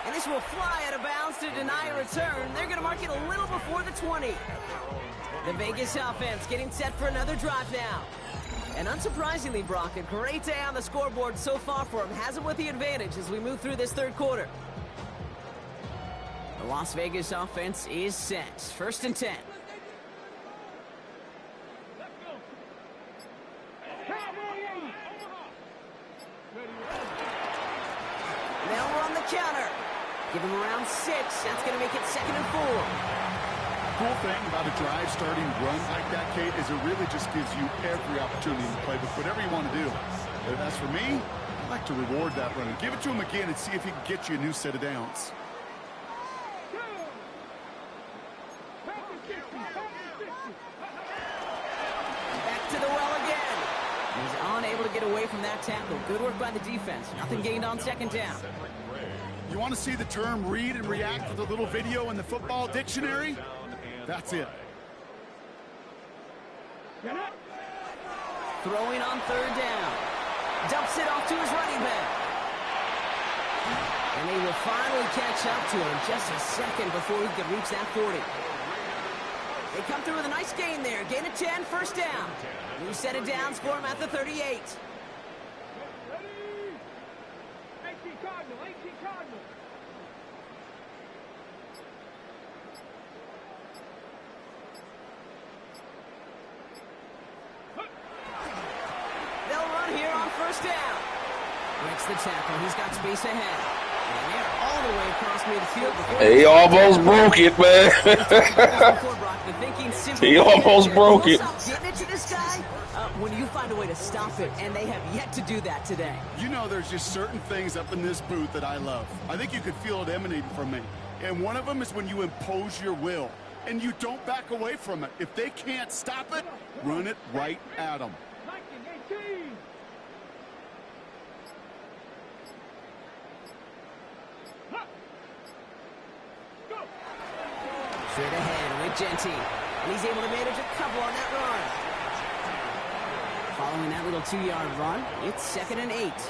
And this will fly out of bounds to deny a return. They're going to mark it a little before the 20. The Vegas offense getting set for another drive now. And unsurprisingly, Brock, a great day on the scoreboard so far for him. Has it with the advantage as we move through this third quarter. The Las Vegas offense is set. First and 10. They'll run the counter. Give him around 6. That's going to make it second and 4. Cool thing about a drive starting run like that, Kate, is it really just gives you every opportunity to play with whatever you want to do. But as for me, I like to reward that runner. Give it to him again and see if he can get you a new set of downs. Back to the well again. He's unable to get away from that tackle. Good work by the defense. Nothing gained on second down. You want to see the term read and react with a little video in the football dictionary? That's it. Throwing on third down. Dumps it off to his running back. And they will finally catch up to him just a second before he can reach that 40. They come through with a nice gain there. Gain of 10, first down. New set of downs for him at the 38. 18 Cardinal. They'll run here on first down. Breaks the tackle. He's got space ahead. And they're all the way across midfield. He almost broke it, man. He almost broke it. Getting it to this guy when you find a way to stop it, and they have yet to do that today. You know, there's just certain things up in this booth that I love. I think you could feel it emanating from me. And one of them is when you impose your will, and you don't back away from it. If they can't stop it, run it right at them. 1918. Straight ahead with Genty. And he's able to manage a couple on that run. Following that little 2-yard run, it's second and 8. 2 yards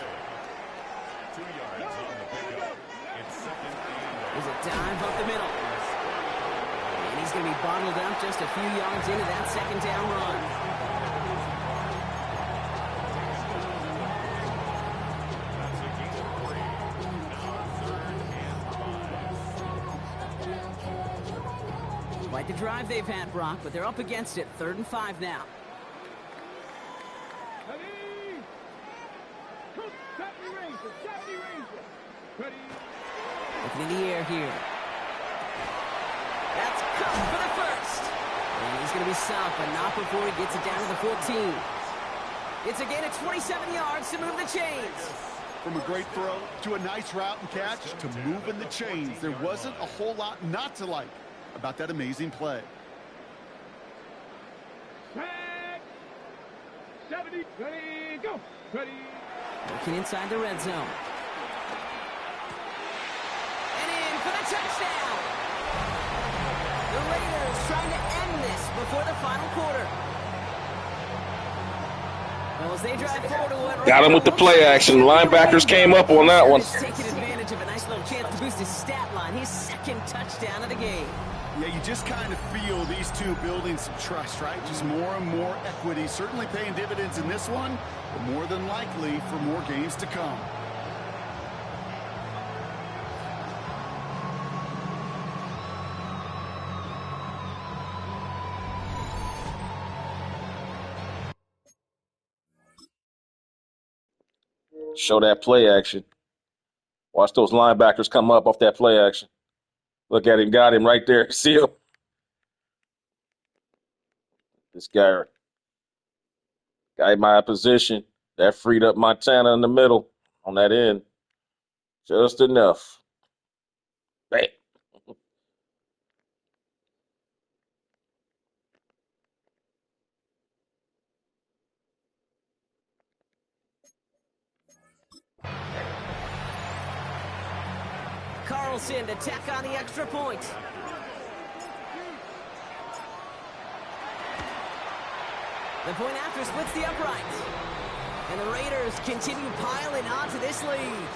on the pickup. It's second and 8. There's a dive up the middle. And he's going to be bottled up just a few yards into that second down run. That's a gain of 3. Now third and 5. Quite the drive they've had, Brock, but they're up against it. 3rd and 5 now. Looking in the air here. That's Cook for the first. And he's going to be stopped, but not before he gets it down to the 14. It's a gain of 27 yards to move the chains. From a great throw to a nice route and catch to moving the chains, there wasn't a whole lot not to like about that amazing play. 70, ready, go. Ready. Looking inside the red zone. And in for the touchdown. The Raiders trying to end this before the final quarter. Well, as they drive forward to what Got him with the play action. Linebackers came up on that one. Taking advantage of a nice little chance to boost his stat line. His second touchdown of the game. Yeah, you just kind of feel these two building some trust, right? Just more and more equity. Certainly paying dividends in this one, but more than likely for more games to come. Show that play action. Watch those linebackers come up off that play action. Look at him. Got him right there. See him? This guy got my position. That freed up Montana in the middle on that end. Just enough. Bam. Carlson to tack on the extra point. The point after splits the uprights. And the Raiders continue piling on to this lead.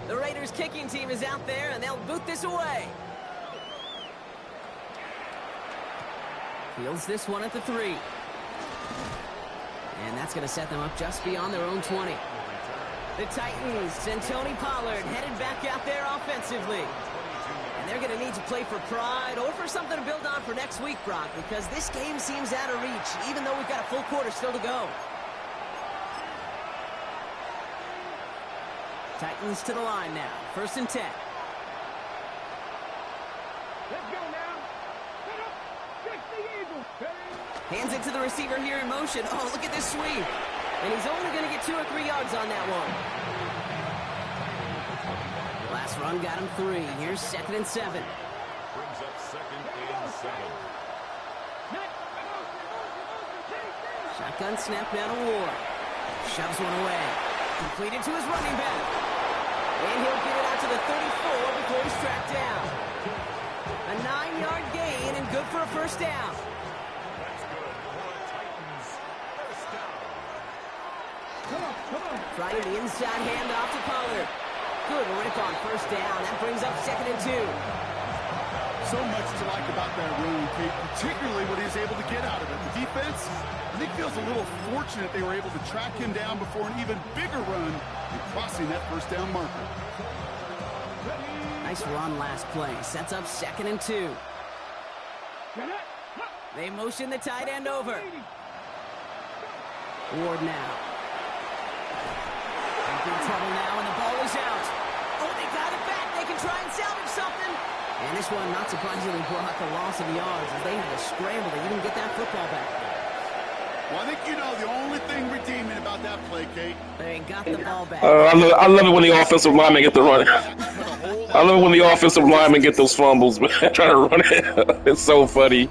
The Raiders kicking team is out there, and they'll boot this away. Fields this one at the 3. And that's going to set them up just beyond their own 20. The Titans and Tony Pollard headed back out there offensively. And they're going to need to play for pride or for something to build on for next week, Brock, because this game seems out of reach, even though we've got a full quarter still to go. Titans to the line now. 1st and 10. Let's go now. Set up. Check the Eagles. Hands it to the receiver here in motion. Oh, look at this sweep. And he's only going to get 2 or 3 yards on that one. Last run got him 3. Here's 2nd and 7. Brings up 2nd and 7. Shotgun snap down to Ward. Shoves one away. Completed to his running back. And he'll get it out to the 34 before he's tracked down. A 9-yard gain and good for a 1st down. That's good for the Titans. 1st down. Come on. Trying the inside handoff to Pollard. Good rip on 1st down. That brings up 2nd and 2. So much to like about that run, Kate, particularly what he was able to get out of it. The defense, I think, feels a little fortunate they were able to track him down before an even bigger run and crossing that 1st down marker. Nice run last play. Sets up 2nd and 2. They motion the tight end over. Ward now. In trouble now, and the ball is out. Oh, they got it back. They can try and salvage something. And this one, not surprisingly, brought the loss of yards as they had to scramble to even get that football back. Well, I think you know the only thing redeeming about that play, Kate. They got the ball back. I love it when the offensive linemen get the run. I love it when the offensive linemen get those fumbles, man. Trying to run it. It's so funny.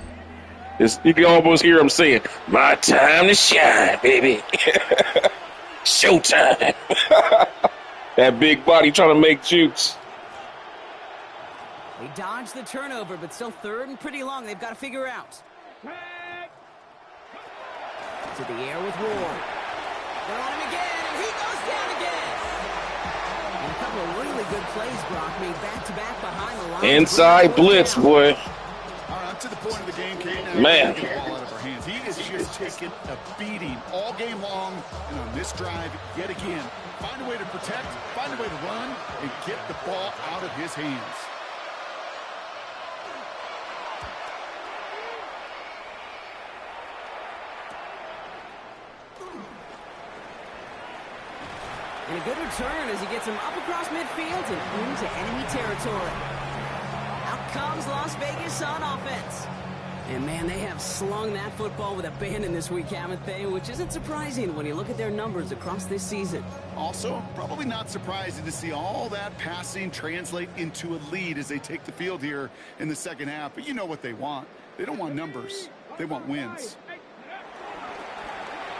You can almost hear them saying, "My time to shine, baby." Showtime. That big body trying to make jukes. They dodged the turnover, but still 3rd and pretty long. They've got to figure out. To the air with Ward. They're on him again, and he goes down again. And a couple of really good plays, Brock, made back-to-back behind the line. Inside blitz, boy. All right, to the point of the game, Kate. Now Man. Get the ball out of our hands. He is just taking a beating all game long, and on this drive, yet again, find a way to protect, find a way to run, and get the ball out of his hands. And a good return as he gets him up across midfield and into enemy territory. Out comes Las Vegas on offense. And, man, they have slung that football with abandon this week, haven't they? Which isn't surprising when you look at their numbers across this season. Also, probably not surprising to see all that passing translate into a lead as they take the field here in the second half. But you know what they want. They don't want numbers. They want wins.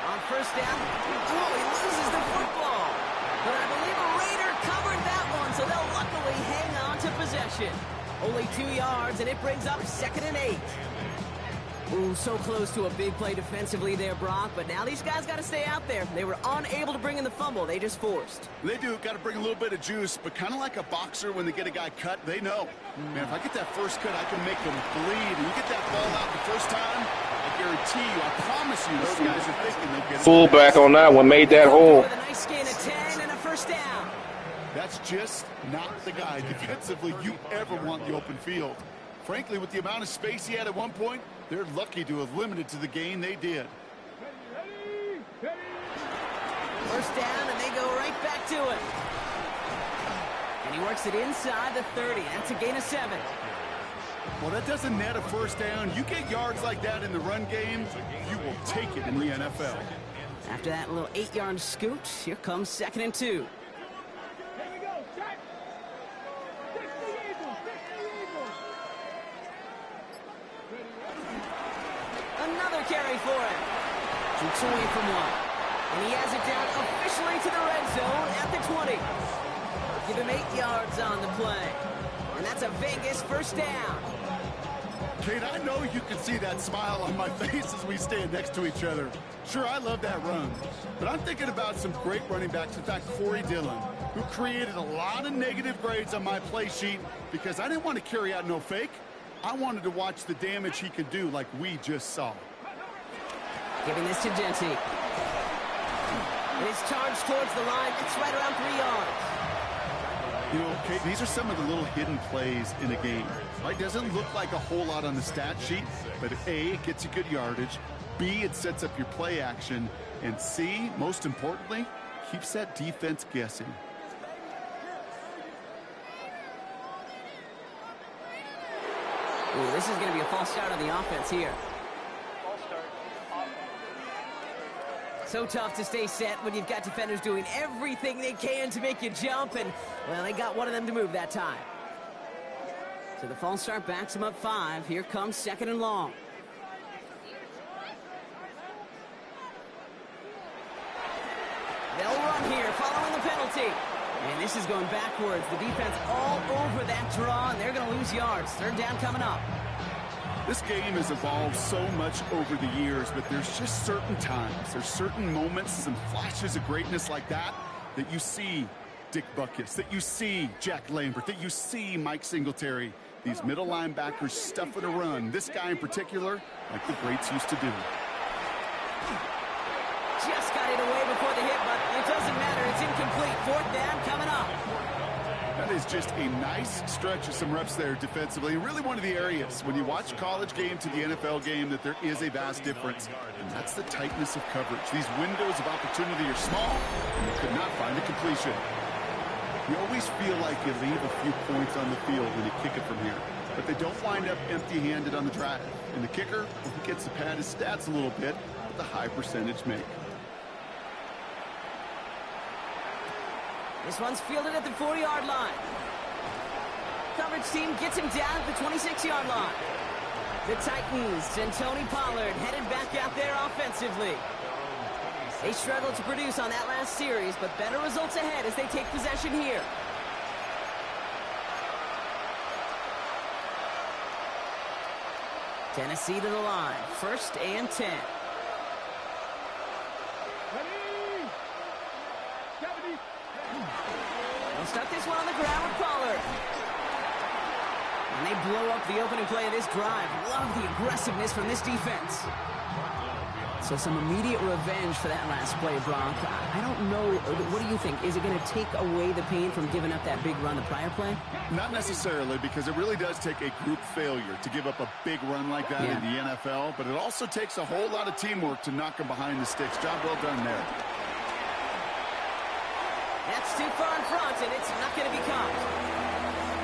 On first down, oh, he loses the football. But I believe a Raider covered that one, so they'll luckily hang on to possession. Only 2 yards, and it brings up 2nd and 8. Ooh, so close to a big play defensively there, Brock, but now these guys got to stay out there. They were unable to bring in the fumble they just forced. They do. Got to bring a little bit of juice, but kind of like a boxer when they get a guy cut, they know. Man, if I get that first cut, I can make them bleed. And you get that ball out the first time, I guarantee you, I promise you, those guys are thinking they'll get it. Fullback on that one made that hole. With a nice gain of 10 and a first down. That's just not the guy defensively you ever want in the open field. Frankly, with the amount of space he had at one point, they're lucky to have limited to the gain they did. First down, and they go right back to it. And he works it inside the 30. That's a gain of 7. Well, that doesn't net a first down. You get yards like that in the run game, you will take it in the NFL. After that little 8-yard scoot, here comes 2nd and 2. Another carry for him. Keeps away from one. And he has it down officially to the red zone at the 20. Give him 8 yards on the play. And that's a Vegas first down. Kate, I know you can see that smile on my face as we stand next to each other. Sure, I love that run. But I'm thinking about some great running backs. In fact, Corey Dillon, who created a lot of negative grades on my play sheet because I didn't want to carry out no fake. I wanted to watch the damage he could do like we just saw. Giving this to Genty. It is charged towards the line. It's right around 3 yards. You know, Kate, these are some of the little hidden plays in a game. Right? Doesn't look like a whole lot on the stat sheet, but A, it gets you good yardage. B, it sets up your play action. And C, most importantly, keeps that defense guessing. Ooh, this is going to be a false start on the offense here. False start. So tough to stay set when you've got defenders doing everything they can to make you jump, and, well, they got one of them to move that time. So the false start backs him up 5. Here comes 2nd and long. They'll run here following the penalty. And this is going backwards. The defense all over that draw, and they're going to lose yards. 3rd down coming up. This game has evolved so much over the years, but there's just certain times, there's certain moments, some flashes of greatness like that you see Dick Butkus, that you see Jack Lambert, that you see Mike Singletary. These middle linebackers stuffing a run. This guy in particular, like the greats used to do. Just got it away before the hit, but it doesn't matter. It's incomplete. 4th down coming up. That is just a nice stretch of some reps there defensively. Really one of the areas when you watch college game to the NFL game that there is a vast difference. And that's the tightness of coverage. These windows of opportunity are small, and they could not find a completion. You always feel like you leave a few points on the field when you kick it from here. But they don't wind up empty-handed on the drive. And the kicker, well, he gets to pad his stats a little bit with the high percentage make. This one's fielded at the 40-yard line. Coverage team gets him down at the 26-yard line. The Titans and Tony Pollard headed back out there offensively. They struggled to produce on that last series, but better results ahead as they take possession here. Tennessee to the line. 1st and 10. They'll start this one on the ground with Pollard. And they blow up the opening play of this drive. Love the aggressiveness from this defense. So some immediate revenge for that last play, Brock. I don't know. What do you think? Is it going to take away the pain from giving up that big run the prior play? Not necessarily, because it really does take a group failure to give up a big run like that in the NFL. But it also takes a whole lot of teamwork to knock them behind the sticks. Job well done there. That's too far in front, and it's not going to be caught.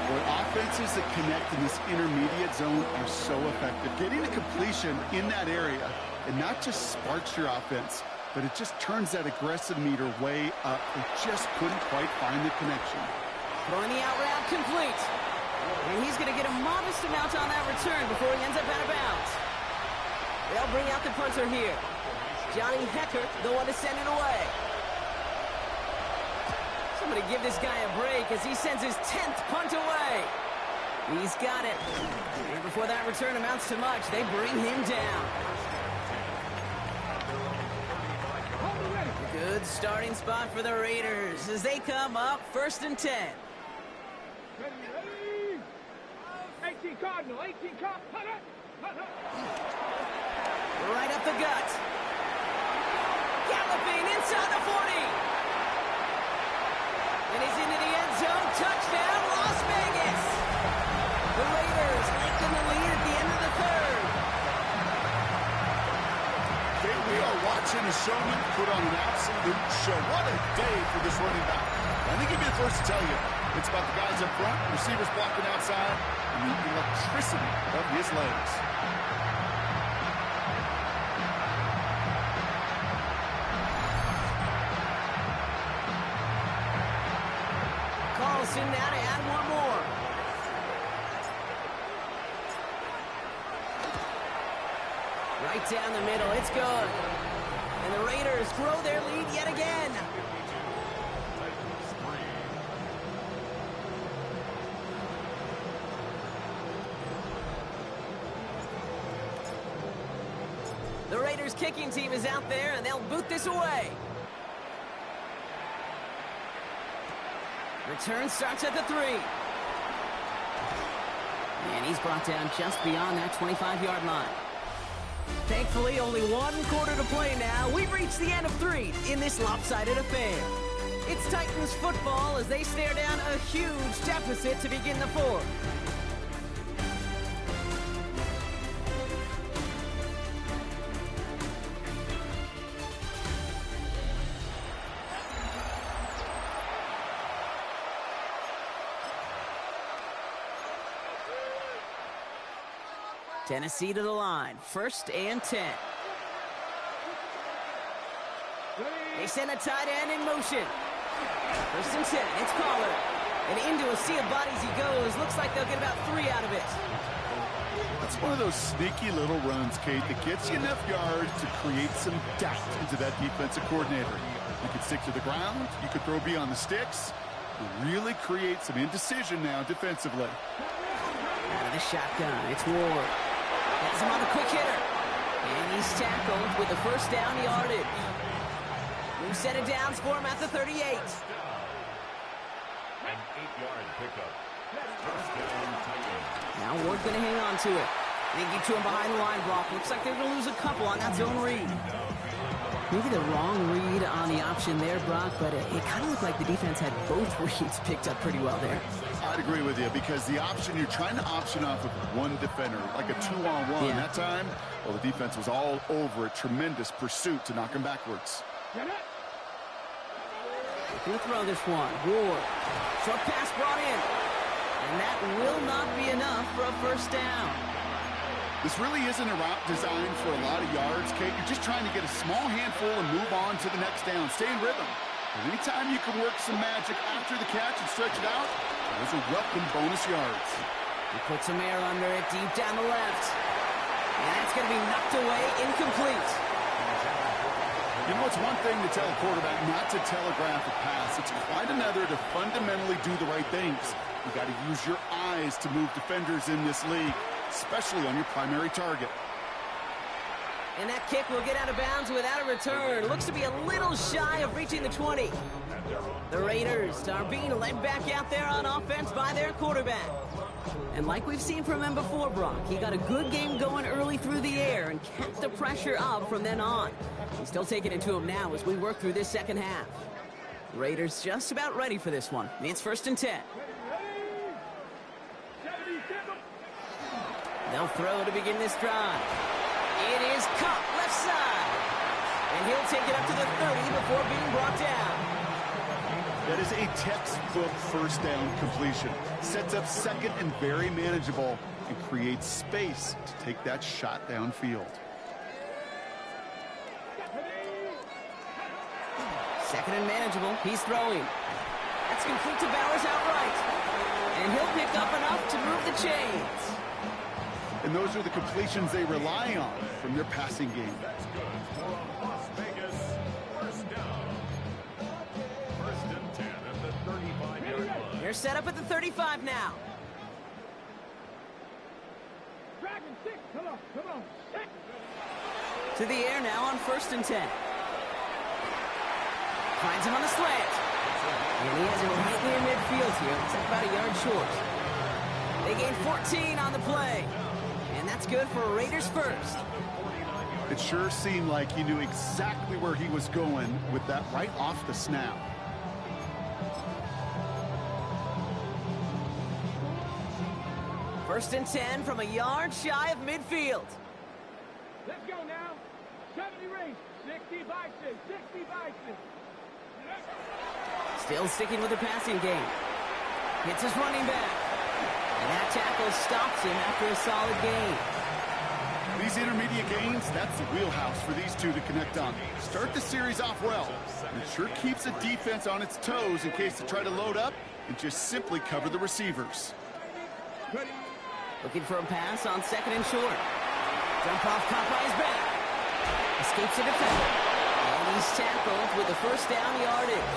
Well, offenses that connect in this intermediate zone are so effective. Getting a completion in that area, and not just sparks your offense, but it just turns that aggressive meter way up. They just couldn't quite find the connection. Throwing the out route complete. And he's going to get a modest amount on that return before he ends up out of bounds. They'll bring out the punter here. Johnny Hecker, the one to send it away. Somebody give this guy a break as he sends his 10th punt away. He's got it. And before that return amounts to much, they bring him down. Good starting spot for the Raiders as they come up 1st and 10. Ready? 18 Cardinal, 18 Cardinal. Right up the gut. Galloping inside the 40. And he's into the end zone. Touchdown, Las Vegas. The Raiders lengthen the lead at the end of the 3rd. Okay, we are watching a showman put on an absolute show. What a day for this running back. I think he'd be the first to tell you. It's about the guys up front, receivers blocking outside, and the electricity of his legs. Carlson now to add one more. Right down the middle, it's good. And the Raiders grow their lead yet again. The Raiders kicking team is out there, and they'll boot this away. Return starts at the 3. And he's brought down just beyond that 25-yard line. Thankfully, only 1 quarter to play now. We've reached the end of 3 in this lopsided affair. It's Titans football as they stare down a huge deficit to begin the 4th. Tennessee to the line, 1st and 10. They send a tight end in motion. 1st and 10, it's Pollard. And into a sea of bodies he goes. Looks like they'll get about 3 out of it. That's one of those sneaky little runs, Kate, that gets you enough yards to create some doubt into that defensive coordinator. You could stick to the ground, you could throw beyond the sticks, and really create some indecision now defensively. Out of the shotgun, it's Ward. Has him on a quick hitter. And he's tackled with the 1st down yardage. New set of downs for him at the 38. An 8-yard pickup. 1st down, Titans. Now Ward's going to hang on to it. They get to him behind the line block. Looks like they're going to lose a couple on that zone read. Maybe the wrong read on the option there, Brock, but it kind of looked like the defense had both reads picked up pretty well there. I'd agree with you because the option, you're trying to option off of one defender, like a 2-on-1. Yeah. That time, well, the defense was all over it. Tremendous pursuit to knock him backwards. He'll throw this one. Ward. Short pass brought in. And that will not be enough for a 1st down. This really isn't a route designed for a lot of yards, Kate. You're just trying to get a small handful and move on to the next down. Stay in rhythm. And anytime you can work some magic after the catch and stretch it out, those are welcome bonus yards. He puts some air under it deep down the left. And that's going to be knocked away, incomplete. You know, it's one thing to tell a quarterback not to telegraph a pass. It's quite another to fundamentally do the right things. You got to use your eyes to move defenders in this league, especially on your primary target. And that kick will get out of bounds without a return. Looks to be a little shy of reaching the 20. The Raiders are being led back out there on offense by their quarterback. And like we've seen from him before, Brock, he got a good game going early through the air and kept the pressure up from then on. He's still taking it to him now as we work through this 2nd half. Raiders just about ready for this one. It's 1st and 10. They'll throw to begin this drive. It is caught left side. And he'll take it up to the 30 before being brought down. Yeah, That is a textbook first down completion. Sets up second and very manageable and creates space to take that shot downfield. Second and manageable. He's throwing. That's complete to Bowers outright. And he'll pick up enough to move the chains. And those are the completions they rely on from their passing game. That's good for a Las Vegas first down. First and 10 at the 35-yard line. They're set up at the 35 now. Dragon 6, come on, 6. To the air now on 1st and 10. Finds him on the slant. And he has it right near midfield here. It's about a yard short. They gain 14 on the play. And that's good for Raiders first. It sure seemed like he knew exactly where he was going with that right off the snap. First and 10 from a yard shy of midfield. Let's go now. 70 race, 60 by 6, 60 by 6. Still sticking with the passing game. Hits his running back. And that tackle stops him after a solid gain. These intermediate gains, that's the wheelhouse for these two to connect on. Start the series off well. And it sure keeps the defense on its toes in case they try to load up and just simply cover the receivers. Looking for a pass on 2nd and short. Jump off caught by his back. Escapes the defender. And he's tackled with the first down yardage.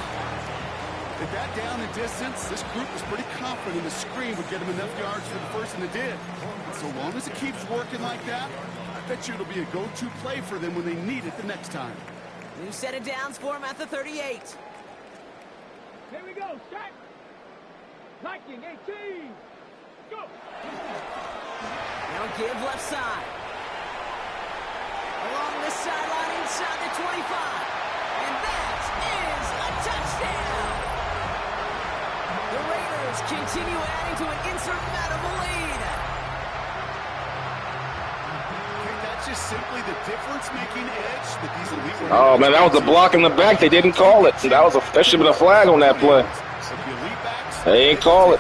At that down and distance, this group was pretty confident the screen would get him enough yards for the first, and it did. And so long as it keeps working like that, I bet you it'll be a go-to play for them when they need it the next time. New set of downs for him at the 38. Here we go, start. Viking 18. Go. Now give left side. Along the sideline inside the 25. And that is a touchdown. The Raiders continue adding to an insurmountable lead. That's just simply the difference-making edge that these elite. Oh man, that was a block in the back. They didn't call it. That should have been a flag on that play. They ain't call it.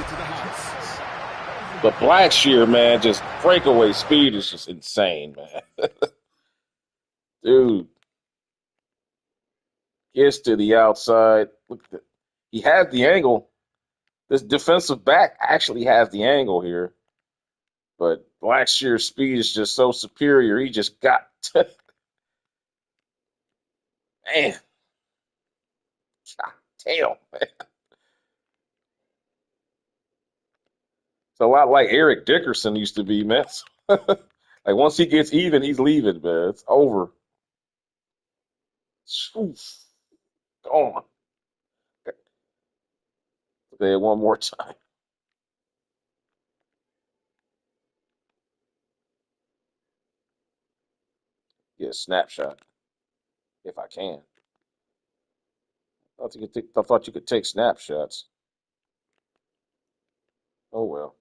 But Blackshear, man, just breakaway speed is just insane, man. Dude. Gets to the outside. Look at that. He has the angle. This defensive back actually has the angle here. But Blackshear's speed is just so superior. He just got to... Man. God damn, man. It's a lot like Eric Dickerson used to be, man. Like, once he gets even, he's leaving, man. It's over. Oof. Gone. Say it one more time. Get a snapshot, if I can. I thought you could take snapshots. Oh well.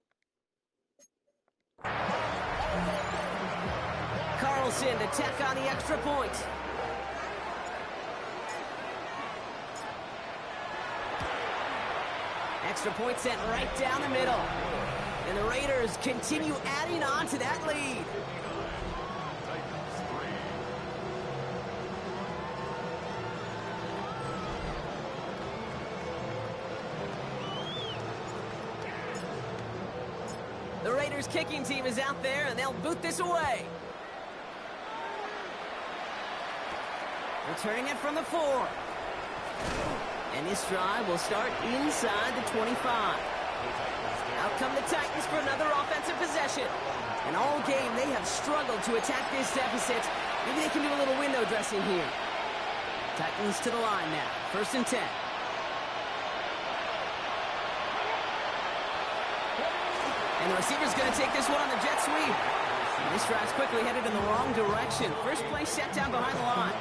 Carlson to tack on the extra point. Extra point sent right down the middle. And the Raiders continue adding on to that lead. The Raiders kicking team is out there, and they'll boot this away. Returning it from the 4. And this drive will start inside the 25. Out come the Titans for another offensive possession. And all game, they have struggled to attack this deficit. Maybe they can do a little window dressing here. Titans to the line now. 1st and 10. And the receiver's going to take this one on the jet sweep. And this drive's quickly headed in the wrong direction. First play set down behind the line.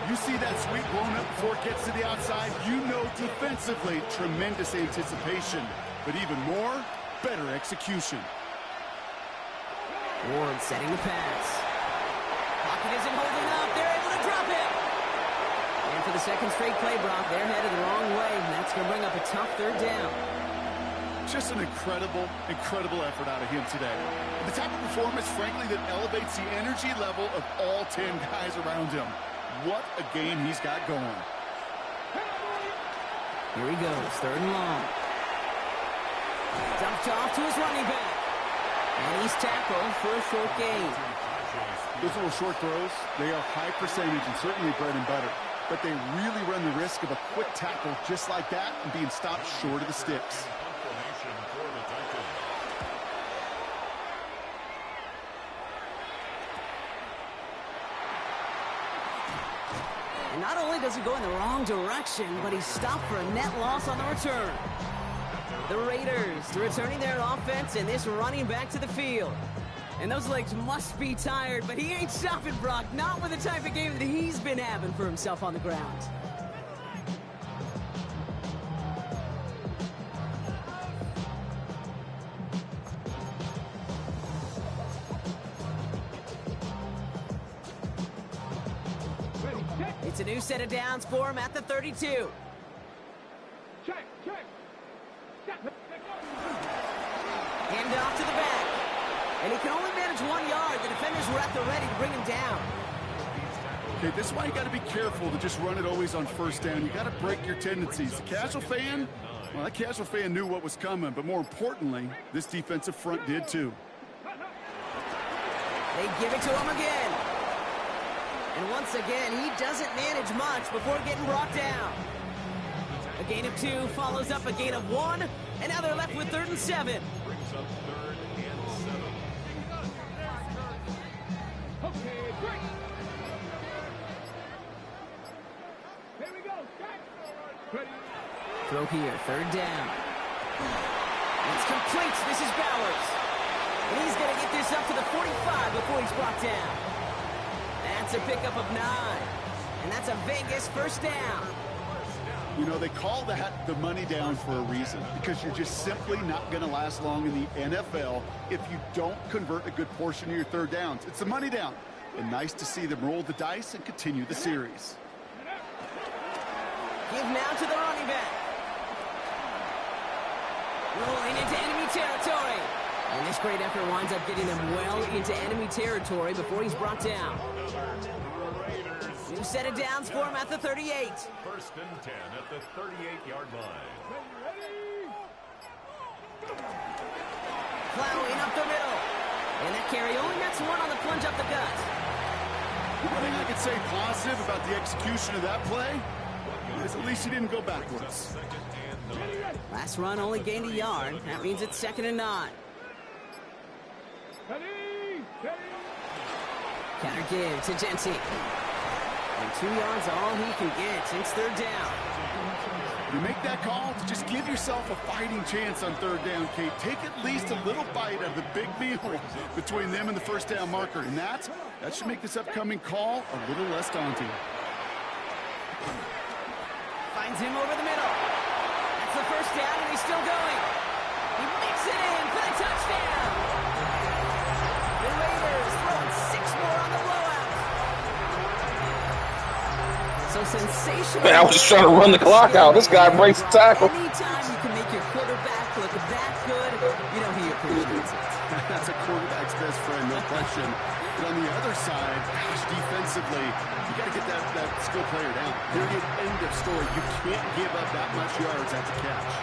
You see that sweep blown up before it gets to the outside, you know defensively, tremendous anticipation. But even more, better execution. Ward setting the pass. Pocket isn't holding up. They're able to drop it. And for the second straight play, Brock. They're headed the wrong way, and that's going to bring up a tough third down. Just an incredible effort out of him today. The type of performance, frankly, that elevates the energy level of all 10 guys around him. What a game he's got going. Here he goes, third and long. Dumped off to his running back. And he's tackled for a short gain. Those little short throws, they are high percentage and certainly bread and butter. But they really run the risk of a quick tackle just like that and being stopped short of the sticks. And not only does he go in the wrong direction, but he's stopped for a net loss on the return. The Raiders returning their offense and this running back to the field. And those legs must be tired, but he ain't stopping, Brock. Not with the type of game that he's been having for himself on the ground. It's a new set of downs for him at the 32. Check. Hand off to the back. And he can only manage 1 yard. The defenders were at the ready to bring him down. Okay, this is why you got to be careful to just run it always on first down. You got to break your tendencies. The casual fan, well, that casual fan knew what was coming, but more importantly, this defensive front did too. They give it to him again. And once again, he doesn't manage much before getting brought down. A gain of 2 follows up a gain of 1, and now they're left with 3rd and 7. Brings up 3rd and 7. Okay, break. Here we go. Check. Ready. Throw here, 3rd down. It's complete. This is Bowers. And he's going to get this up to the 45 before he's brought down. That's a pickup of 9. And that's a Vegas first down. You know, they call that the money down for a reason, because you're just simply not going to last long in the NFL if you don't convert a good portion of your third downs. It's the money down. And nice to see them roll the dice and continue the series. Give now to the running back. Rolling into enemy territory. And this great effort winds up getting them well into enemy territory before he's brought down. New set of downs for him at the 38. 1st and 10 at the 38-yard line. Plowing up the middle. And that carry only gets 1 on the plunge up the gut. One thing I could say positive about the execution of that play is at least he didn't go backwards. Last run only gained a yard. That means it's 2nd and 9. Counter give to Jency. And 2 yards all he can get. It's 3rd down. You make that call to just give yourself a fighting chance on 3rd down, Kate. Take at least a little bite of the big meal between them and the first down marker. And that should make this upcoming call a little less daunting. Finds him over the middle. That's the first down, and he's still going. He makes it in for the touchdown. The Raiders throwing 6 more on the blowout. So sensational. Man, I was just trying to run the clock out. This guy breaks the tackle. Anytime you can make your quarterback look that good, you know he appreciates it. That's a quarterback's best friend, no question. But on the other side, gosh, defensively, you got to get that skill player down. Period, end of story. You can't give up that much yards after catch.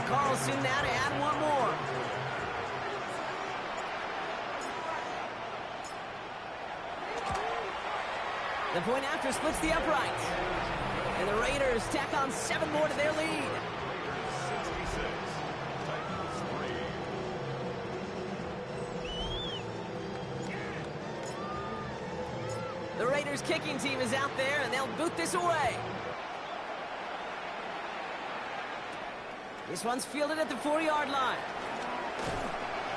Carlson now to add 1 more. The point after splits the uprights. And the Raiders tack on 7 more to their lead. 66. Titans 3. The Raiders kicking team is out there, and they'll boot this away. This one's fielded at the 4-yard line.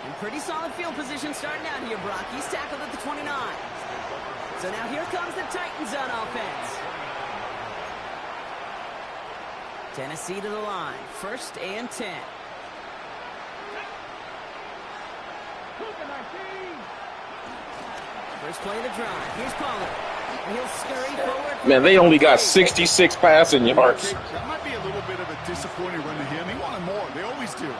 In pretty solid field position starting out here, Brock. He's tackled at the 29. So now here comes the Titans on offense. Tennessee to the line. 1st and 10. First play of the drive. Here's Pollard. He'll scurry forward. Man, they only got 66 passing yards. That might be a little bit of a disappointing run to him. He wanted more. They always do.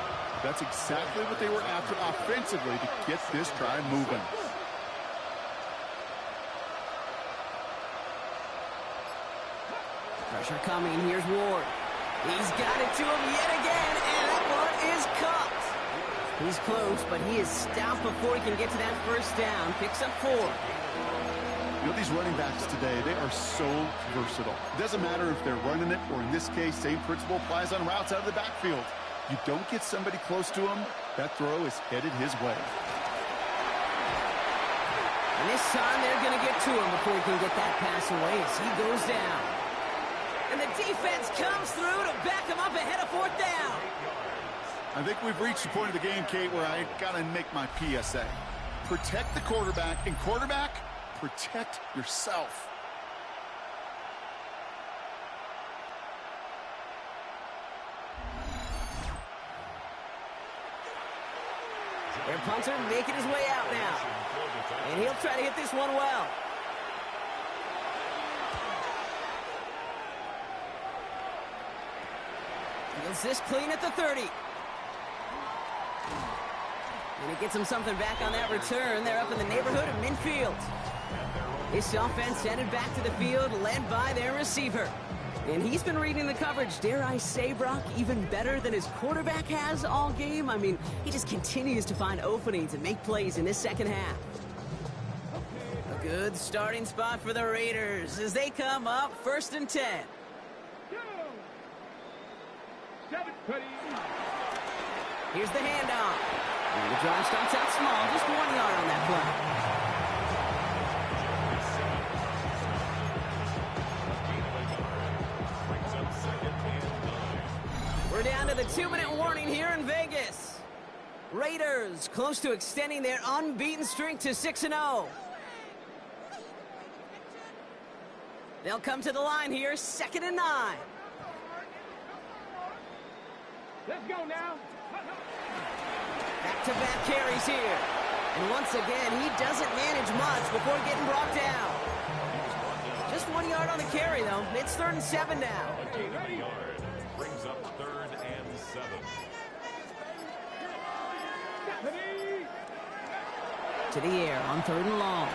That's exactly what they were after offensively to get this drive moving. Pressure coming. Here's Ward. He's got it to him yet again, and that one is caught. He's close, but he is stopped before he can get to that first down. Picks up 4. You know, these running backs today, they are so versatile. It doesn't matter if they're running it, or in this case, same principle applies on routes out of the backfield. You don't get somebody close to him, that throw is headed his way. And this time they're going to get to him before he can get that pass away as he goes down. And the defense comes through to back him up ahead of 4th down. I think we've reached the point of the game, Kate, where I got to make my PSA. Protect the quarterback, and quarterback, protect yourself. Their punter making his way out now. And he'll try to hit this one well. Fields this clean at the 30. And it gets him something back on that return. They're up in the neighborhood of midfield. This offense headed back to the field, led by their receiver. And he's been reading the coverage, dare I say, Brock, even better than his quarterback has all game. I mean, he just continues to find openings and make plays in this second half. A good starting spot for the Raiders as they come up 1st and 10. Here's the handoff. And the drive starts out small, just 1 yard on that play. We're down to the 2-minute warning here in Vegas. Raiders close to extending their unbeaten streak to 6-0. They'll come to the line here, 2nd and 9. Let's go now. Back-to-back carries here. And once again, he doesn't manage much before getting brought down. Just 1 yard on the carry, though. It's 3rd and 7 now. Brings up 3rd and 7. To the air on 3rd and long.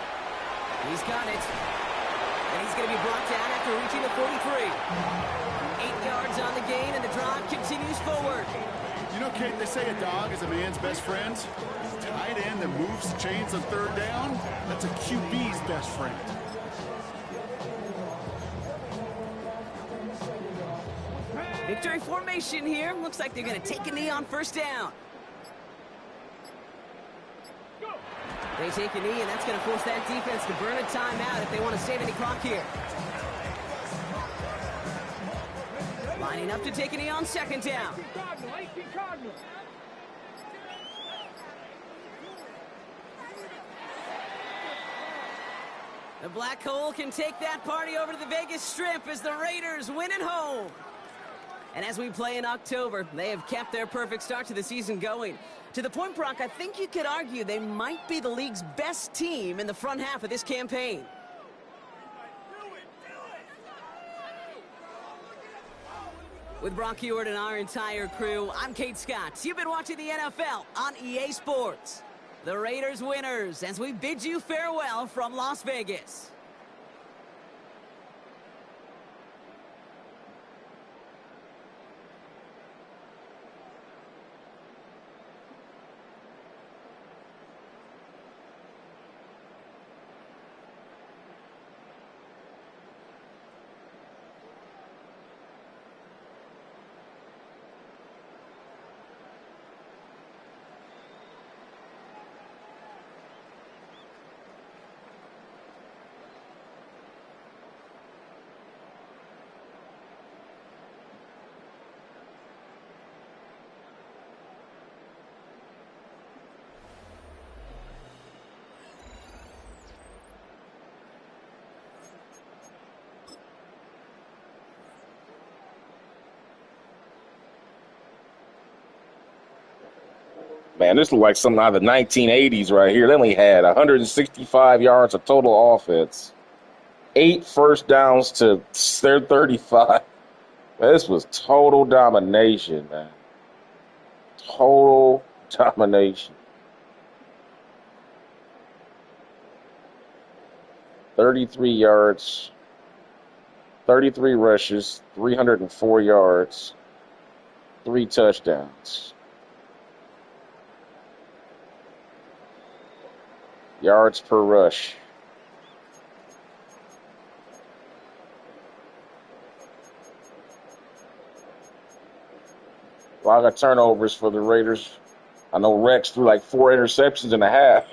He's got it. And he's going to be brought down after reaching the 43. 8 yards on the gain, and the drive continues forward. You know, Kate, they say a dog is a man's best friend. Tight end that moves the chains on 3rd down, that's a QB's best friend. Victory formation here. Looks like they're going to take a knee on 1st down. They take a knee, and that's going to force that defense to burn a timeout if they want to save any clock here. Lining up to take a knee on 2nd down. The Black Hole can take that party over to the Vegas Strip as the Raiders win at home. And as we play in October, they have kept their perfect start to the season going. To the point, Brock, I think you could argue they might be the league's best team in the front half of this campaign. With Brock Huard and our entire crew, I'm Kate Scott. You've been watching the NFL on EA Sports. The Raiders winners as we bid you farewell from Las Vegas. Man, this looks like something out of the 1980s right here. They only had 165 yards of total offense, 8 first downs to their 35. This was total domination, man. Total domination. 33 yards, 33 rushes, 304 yards, 3 touchdowns. Yards per rush. A lot of turnovers for the Raiders. I know Rex threw like 4 interceptions and a half.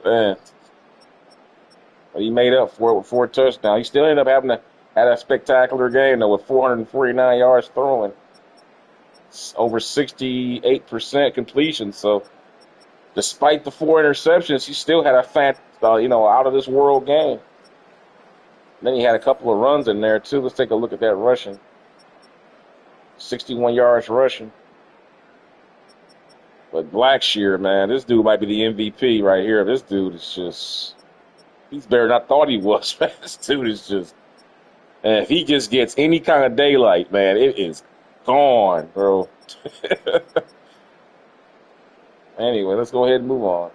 Man. But he made up for it with 4 touchdowns. He still ended up having had a spectacular game, though, with 449 yards throwing. It's over 68% completion. So, despite the 4 interceptions, he still had a out of this world game. And then he had a couple of runs in there, too. Let's take a look at that rushing. 61 yards rushing. But Blackshear, man, this dude might be the MVP right here. This dude is just, he's better than I thought he was, man. This dude is just, and if he just gets any kind of daylight, man, it is gone, bro. Anyway, let's go ahead and move on.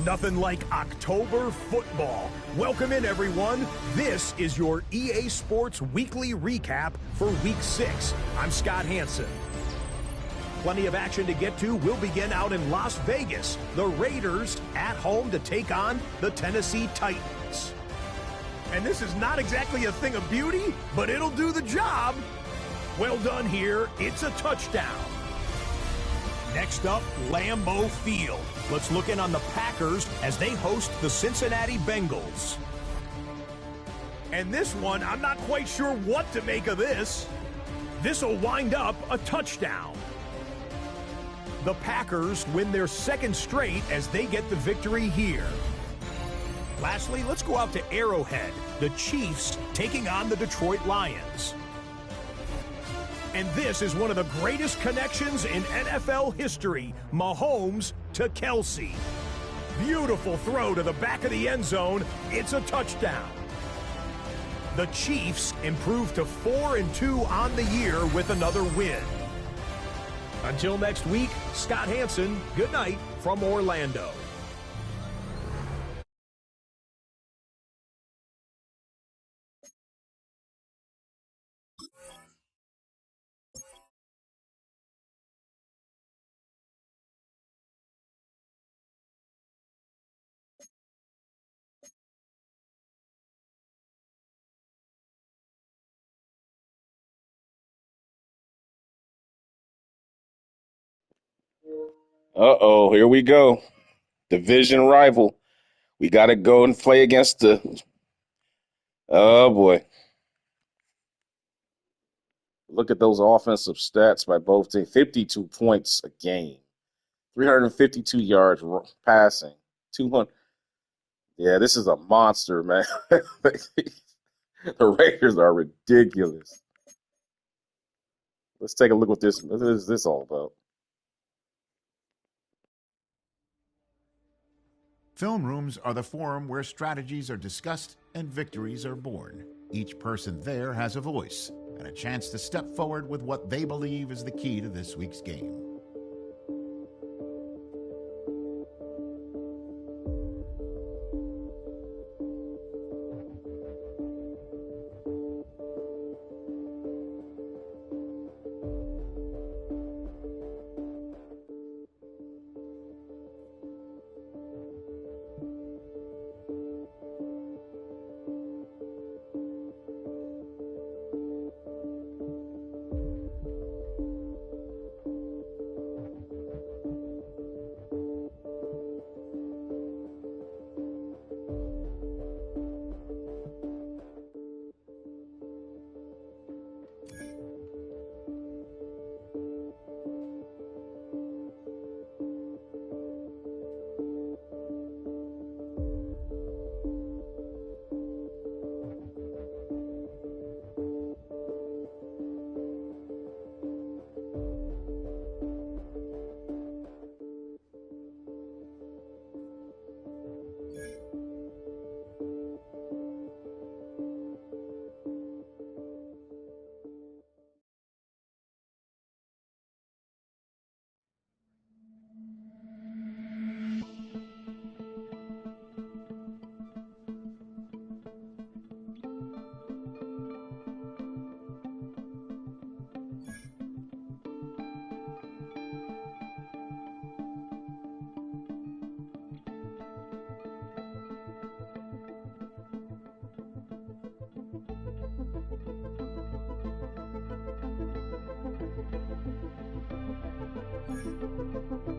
Nothing like October football. Welcome in, everyone. This is your EA Sports Weekly Recap for Week 6. I'm Scott Hanson. Plenty of action to get to. We'll begin out in Las Vegas. The Raiders at home to take on the Tennessee Titans. And this is not exactly a thing of beauty, but it'll do the job. Well done here. It's a touchdown. Next up, Lambeau Field. Let's look in on the Packers as they host the Cincinnati Bengals. And this one, I'm not quite sure what to make of this. This will wind up a touchdown. The Packers win their 2nd straight as they get the victory here. Lastly, let's go out to Arrowhead. The Chiefs taking on the Detroit Lions. And this is one of the greatest connections in NFL history. Mahomes to Kelsey. Beautiful throw to the back of the end zone. It's a touchdown. The Chiefs improve to 4-2 on the year with another win. Until next week, Scott Hanson, good night from Orlando. Uh-oh, here we go. Division rival. We got to go and play against the, oh boy. Look at those offensive stats by both teams. 52 points a game. 352 yards passing. 200. Yeah, this is a monster, man. The Raiders are ridiculous. Let's take a look what this is this all about. Film rooms are the forum where strategies are discussed and victories are born. Each person there has a voice and a chance to step forward with what they believe is the key to this week's game. Live.